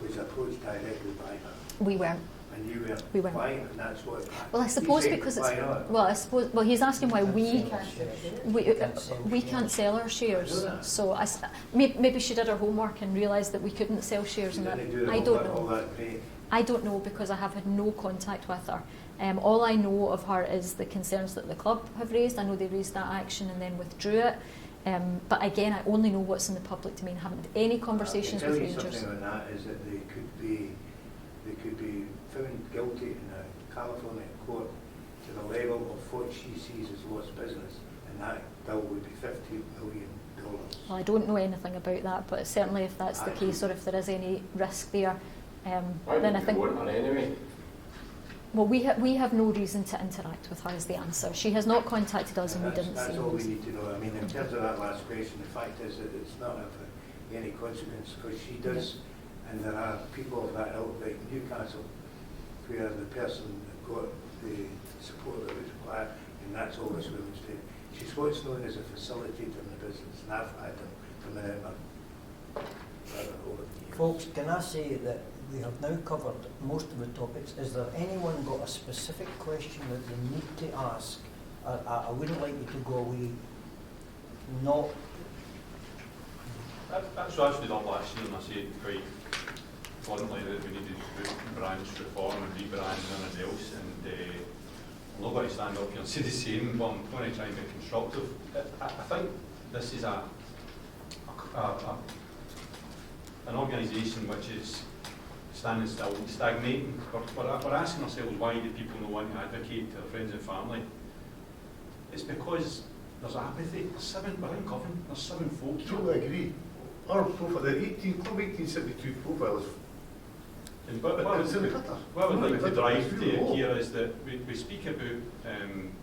was approached directly by her. We weren't. And you weren't. We weren't. Why? And that's what. Well, I suppose because it's. Why not? Well, I suppose. Well, he's asking why we can't sell our shares. So maybe she did her homework and realised that we couldn't sell shares. You And didn't do I don't all know. that vague. I don't know because I have had no contact with her. All I know of her is the concerns that the club have raised. I know they raised that action and then withdrew it. But again, I only know what's in the public domain. I haven't had any conversations with Rangers. Something on that is that they could be found guilty in a California court to the level of what she sees as lost business, and that bill would be $50 million. Well, I don't know anything about that, but certainly if that's the case, or if there is any risk there, then I think. Anyway? Well, we have no reason to interact with her is the answer. She has not contacted us, and we didn't see. That's all we need to know. I mean, in terms of that last question, the fact is that it's not of any consequence because she does, and there are people of that ilk, like Newcastle, where the person got the support that was required, and that's all this woman's doing. She's what's known as a facilitator in the business, and I've had them from the over the years. Folks, can I say that we have now covered most of the topics. Is there anyone got a specific question that they need to ask? I wouldn't like you to go away not... That's what I actually done last year, and I said quite bluntly that we needed to do branch reform and rebrand and everything else, and I'm not going to stand up here and say the same, but I'm going to try and be constructive. I think this is a an organisation which is standing still, stagnating. We're asking ourselves, why do people not want to advocate to their friends and family? It's because there's apathy. We're in Govan, there's 7 folk here. Totally agree. Our profile, the Club 1872 profile is it's in the gutter. What I would like to It's drive really to low. here is that we speak about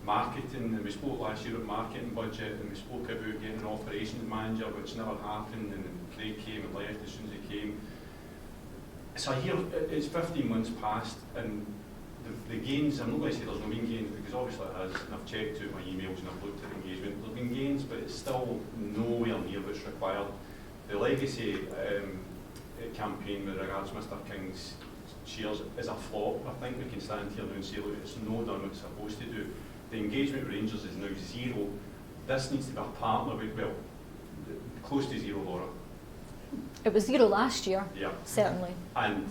marketing, and we spoke last year about marketing budget, and we spoke about getting an operations manager, which never happened, and Craig came and left as soon as he came. So here, it's 15 months past, and the gains, I'm not going to say there's no been gains, because obviously it has, and I've checked out my emails and I've looked at engagement, there's been gains, but it's still nowhere near what's required. The legacy campaign with regards to Mr King's shares is a flop. I think we can stand here now and say, look, it's no done what it's supposed to do. The engagement with Rangers is now 0. This needs to be a partner with, well, close to 0, Laura. It was 0 last year, Yeah. certainly. And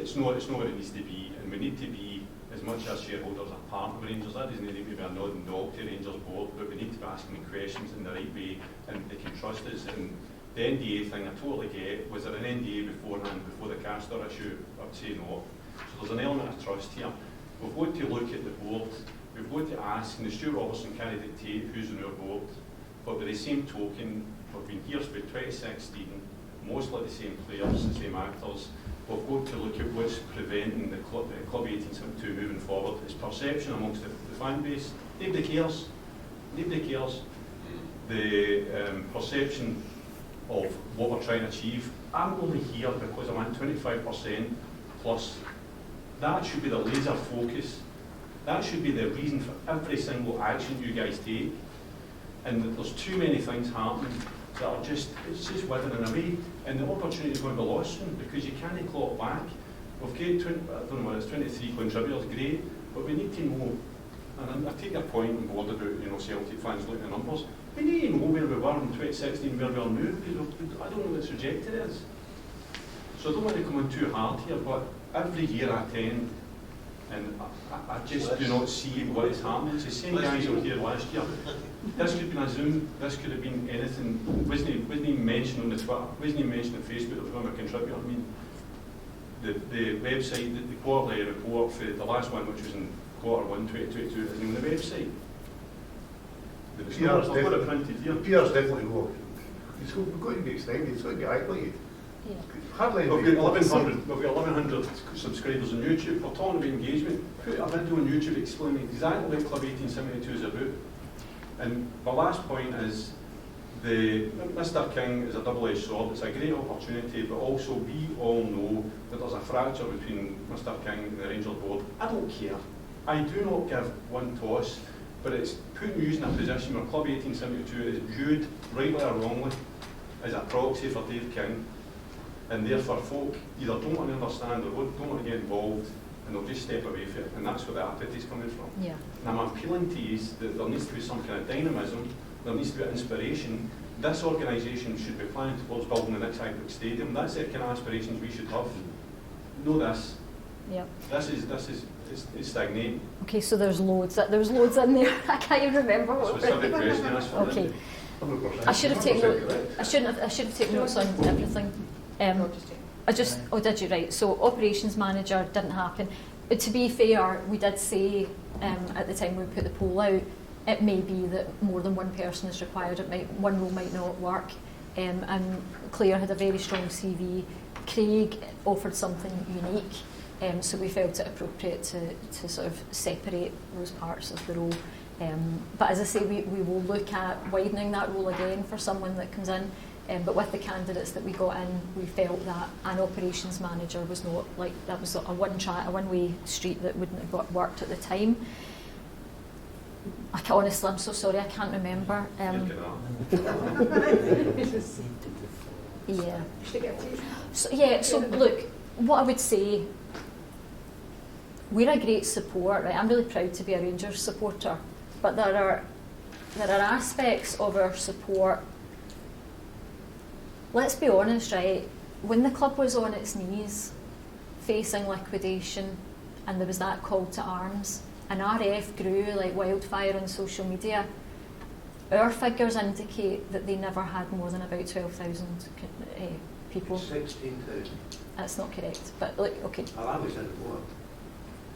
it's not what it needs to be, and we need to be, as much as shareholders, a partner with Rangers. That doesn't need to be a nod and dog to Rangers board, but we need to be asking them questions in the right way, and they can trust us. And the NDA thing, I totally get. Was there an NDA beforehand, before the Castor issue? I would say no. So there's an element of trust here. We've got to look at the board. We've got to ask, and the Stuart Robertson can't dictate who's on our board, but by the same token, we've been here since 2016, mostly the same players, the same actors. We've got to look at what's preventing the Club 1872 moving forward. It's perception amongst the fan base. Nobody cares. Nobody cares. The perception of what we're trying to achieve. I'm only here because I want 25% plus. That should be the laser focus. That should be the reason for every single action you guys take. And there's too many things happening that are just, it's just withering away. And the opportunity is going to be lost soon because you can't claw it back. We've got, I don't know what it's 23 contributors, great, but we need to know, and I take your point on board about, Celtic fans looking at numbers. We need to know where we were in 2016, where we are now, because I don't know what the trajectory is. So I don't want to come in too hard here, but every year I attend, and I just do not see what is happening. It's the same guys who were here last year. This could have been a Zoom, this could have been anything. Wasn't even mentioned on the Twitter, wasn't even mentioned on Facebook that was going to contribute. I mean, the website, the quarterly report for the last one, which was in Q1 2022, isn't on the website. PR's I've got it printed here. PR's definitely low. We've got to be extended, it's got to be highlighted. Yeah. Hardly We've got 1,100 subscribers on YouTube. We're talking about engagement. Put a video on YouTube explaining exactly what Club 1872 is about. And my last point is, Mr King is a double-edged sword. It's a great opportunity, but also we all know that there's a fracture between Mr King and the Rangers board. I don't care. I do not give one toss, but it's putting you in a position where Club 1872 is viewed, rightly or wrongly, as a proxy for Dave King. And therefore folk either don't want to understand or don't want to get involved, and they'll just step away from it, and that's where the apathy is coming from. Yeah. And I'm appealing to you that there needs to be some kind of dynamism, there needs to be inspiration. This organisation should be planning towards building the next Ibrox Stadium. That's the kind of aspirations we should have. Know this. Yeah. This is it's stagnating. Okay, so there's loads. There's loads in there. I can't even remember what. Specific question asked for. Okay. 100%. I should have taken 100% note. correct. I should have taken notes on everything. Oh, did you? Right. So operations manager didn't happen. To be fair, we did say at the time we put the poll out, it may be that more than one person is required. One role might not work. And Claire had a very strong CV. Craig offered something unique. So we felt it appropriate to sort of separate those parts of the role. But as I say, we will look at widening that role again for someone that comes in. But with the candidates that we got in, we felt that an operations manager was not like that was a one-way street that wouldn't have worked at the time. Honestly, I'm so sorry, I can't remember. Yeah. So look, what I would say, we're a great support, right? I'm really proud to be a Rangers supporter, but there are aspects of our support. Let's be honest, right? When the club was on its knees, facing liquidation, and there was that call to arms, and RF grew like wildfire on social media, Our figures indicate that they never had more than about 12,000 people. 16,000. That's not correct, but like, okay. Well, I was in the board,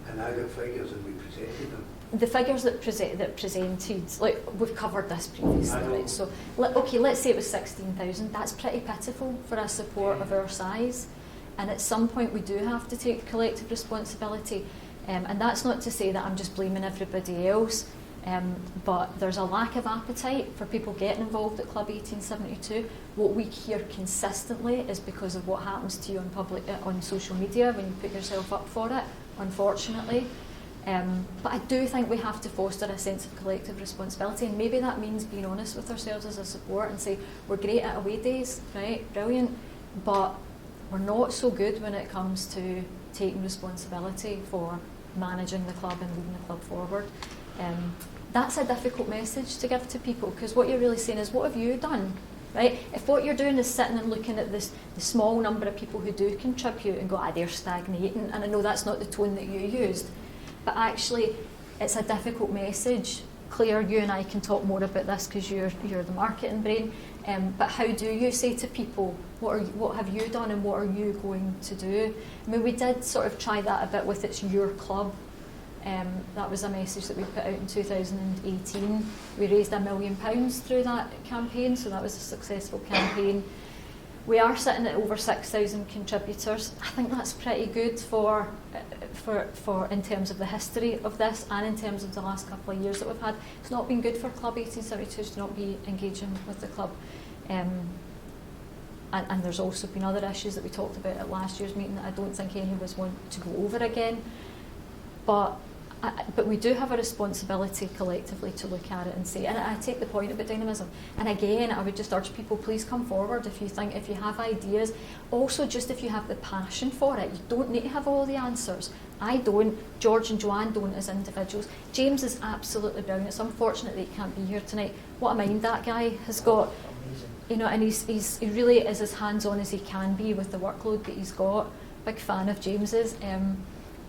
and I got figures and we presented them. The figures that presented, like we've covered this previously, I know. right? So, okay, let's say it was 16,000. That's pretty pitiful for a support of our size, and at some point we do have to take collective responsibility. And that's not to say that I'm just blaming everybody else, but there's a lack of appetite for people getting involved at Club 1872. What we hear consistently is because of what happens to you on social media when you put yourself up for it, unfortunately. But I do think we have to foster a sense of collective responsibility, and maybe that means being honest with ourselves as a support and say, we're great at away days, right, brilliant, but we're not so good when it comes to taking responsibility for managing the club and leading the club forward. That's a difficult message to give to people, because what you're really saying is, what have you done? Right? If what you're doing is sitting and looking at the small number of people who do contribute and go, they're stagnating, and I know that's not the tone that you used, but actually it's a difficult message. Claire, you and I can talk more about this because you're the marketing brain, but how do you say to people, what have you done and what are you going to do? I mean, we did sort of try that a bit with It's Your Club. That was a message that we put out in 2018. We raised £1 million through that campaign, so that was a successful campaign. We are sitting at over 6,000 contributors. I think that's pretty good for in terms of the history of this and in terms of the last couple of years that we've had. It's not been good for Club 1872 to not be engaging with the club. And there's also been other issues that we talked about at last year's meeting that I don't think any of us want to go over again. But we do have a responsibility collectively to look at it and say, and I take the point about dynamism. And again, I would just urge people, please come forward if you have ideas. Also, just if you have the passion for it, you don't need to have all the answers. I don't, George and Joanne don't as individuals. James is absolutely brilliant. It's unfortunate that he can't be here tonight. What a mind that guy has got. You know, and he really is as hands-on as he can be with the workload that he's got. Big fan of James's.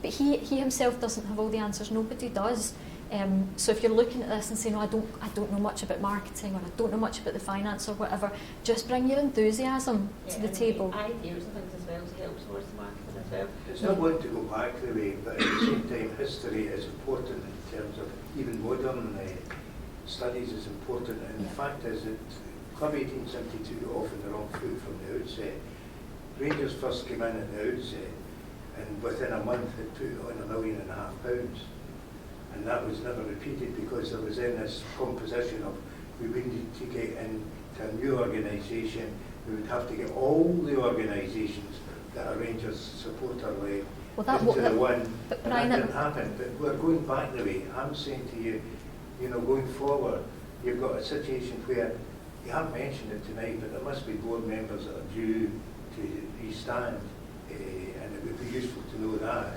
But he himself doesn't have all the answers. Nobody does. So if you're looking at this and saying, I don't know much about marketing, or I don't know much about the finance or whatever, just bring your enthusiasm to the table. Ideas and things as well to help towards the marketing as well. It's not one to go back the way, but at the same time, history is important in terms of even modern studies is important. And the fact is that Club 1872 got off on the wrong foot from the outset. Rangers first came in at the outset, and within a month had put on £1.5 million. And that was never repeated because there was in this composition of we needed to get into a new organisation. We would have to get all the organisations that a Rangers supporter led into the one. But that didn't happen. But we're going back the way. I'm saying to you, going forward, you've got a situation where you haven't mentioned it tonight, but there must be board members that are due to restand. And it would be useful to know that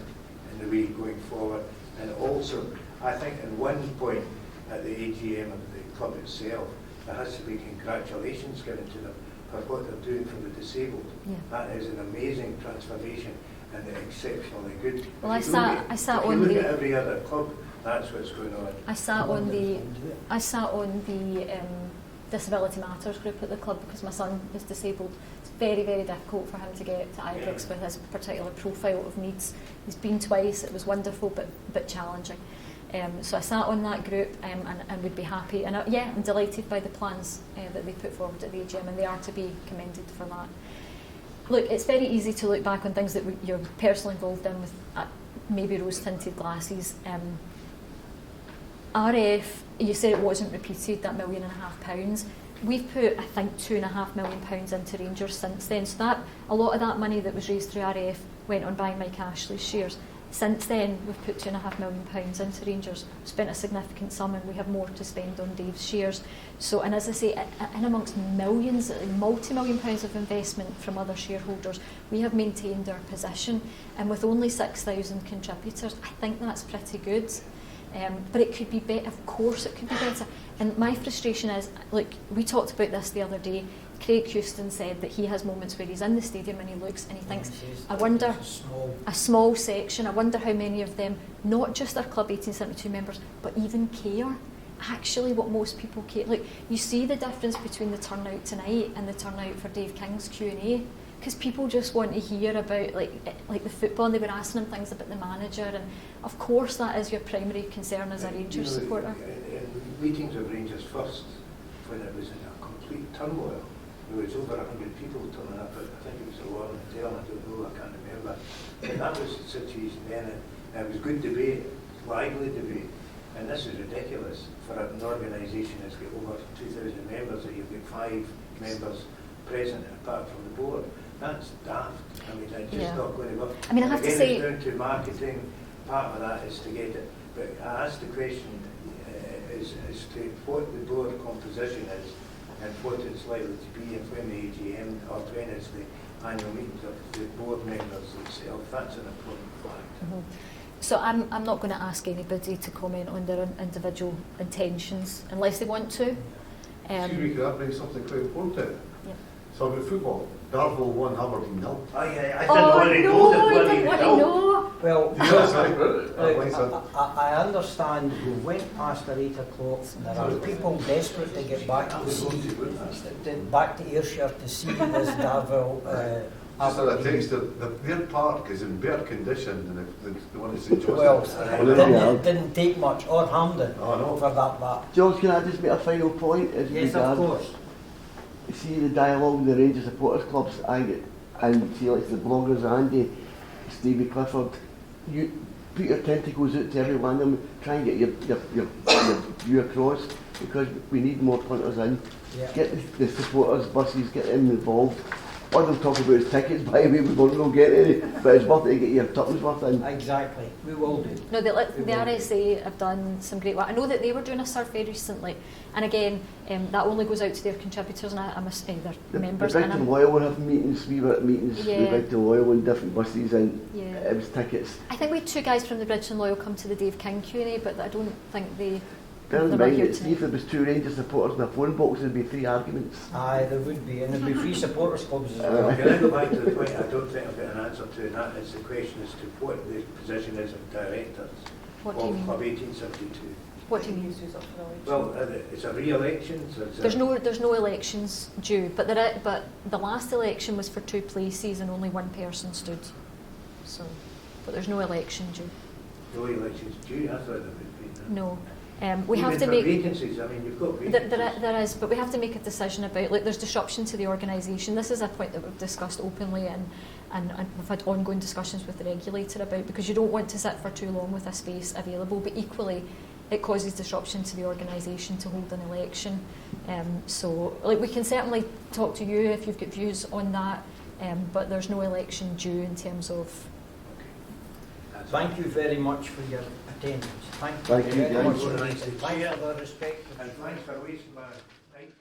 in the way going forward. And also, I think at one point at the AGM of the club itself, there has to be congratulations given to them for what they're doing for the disabled. Yeah. That is an amazing transformation and exceptionally good. Well, I sat if on you look the. at every other club, that's what's going on. I sat on the Disability Matters group at the club because my son is disabled. It's very, very difficult for him to get to IPIX with his particular profile of needs. He's been twice. It was wonderful, but challenging. So I sat on that group and would be happy. And I'm delighted by the plans that they put forward at the AGM, and they are to be commended for that. Look, it's very easy to look back on things that you're personally involved in with maybe rose-tinted glasses. RF, you said it wasn't repeated, that £1.5 million. We've put, I think, £2.5 million into Rangers since then. So that a lot of that money that was raised through RF went on buying Mike Ashley's shares. Since then, we've put £2.5 million into Rangers, spent a significant sum, and we have more to spend on Dave's shares. So, and as I say, in amongst millions, multi-million pounds of investment from other shareholders, we have maintained our position. And with only 6,000 contributors, I think that's pretty good. But it could be better, of course it could be better. And my frustration is, look, we talked about this the other day. Craig Houston said that he has moments where he's in the stadium and he looks and he thinks, I wonder, a small section, I wonder how many of them, not just our Club 1872 members, but even care. actually what most people care. Like, you see the difference between the turnout tonight and the turnout for Dave King's Q&A, because people just want to hear about like the football, and they were asking him things about the manager, and of course that is your primary concern as a Rangers supporter. In meetings of Rangers First, when it was in a complete turmoil, there was over 100 people turning up. I think it was a Warren Hotel, I don't know, I can't remember. But that was the situation then, and it was good debate, lively debate. And this is ridiculous for an organisation that's got over 2,000 members, that you've got 5 members present apart from the board. That's daft. I mean, it's just not going to work. I mean, I have to say, it's down to marketing. Part of that is to get it. But I asked the question as to what the board composition is and what it's likely to be, and when the AGM or when it's the annual meetings of the board members itself. That's an important fact. So I'm not going to ask anybody to comment on their individual intentions unless they want to. See, we could bring something quite important. Yep. So about football, Darvel won Aberdeen 0. Oh yeah, I didn't want to know the I bloody didn't want to result. know. Well, Yes, I understand we went past the 8 o'clock. There are people desperate to get back to Ayrshire to see this Darvel. Just as a text, their park is in better condition than the one at St John's. Well, didn't take much, or Hampden, for that back. George, can I just make a final point? As Yes, of regards- course. See the dialogue with the Rangers supporters clubs, and see like the bloggers, Andy, Stevie Clifford, you put your tentacles out to every one of them, try and get your view across, because we need more punters in. Yeah. Get the supporters buses, get them involved. All they'll talk about is tickets, by the way, we won't get any, but it's worth it to get your tuppence worth in. Exactly, we will do. No, the RSA have done some great work. I know that they were doing a survey recently, and again, that only goes out to their contributors and their members. The Victor Loyal will have meetings, we were at meetings with Victor Loyal and different buses, and it was tickets. I think we had 2 guys from the Bridgeton Loyal come to the Dave King Q&A, but I don't think they Bear in were mind here that see tonight. if there was 2 Rangers supporters in a phone box, there'd be 3 arguments. Aye, there would be, and there'd be 3 supporters clubs as well. Can I go back to the point I don't think I've got an answer to, and that is the question as to what the position is of directors What do you of mean? Club 1872. What do you mean? Well, it's a re-election. So There's no elections due, but the last election was for 2 places and only 1 person stood. So, but there's no election due. no elections due. I thought there would be. No. We Even have to for make vacancies. I mean, you've got vacancies. there is, but we have to make a decision about, like, there's disruption to the organisation. This is a point that we've discussed openly, and we've had ongoing discussions with the regulator about, because you don't want to sit for too long with a space available, but equally it causes disruption to the organisation to hold an election. So, like, we can certainly talk to you if you've got views on that, but there's no election due in terms of. Thank you very much for your attendance. Thank you Thank you, very much. guys. Thanks for the respect. And thanks for wasting my night.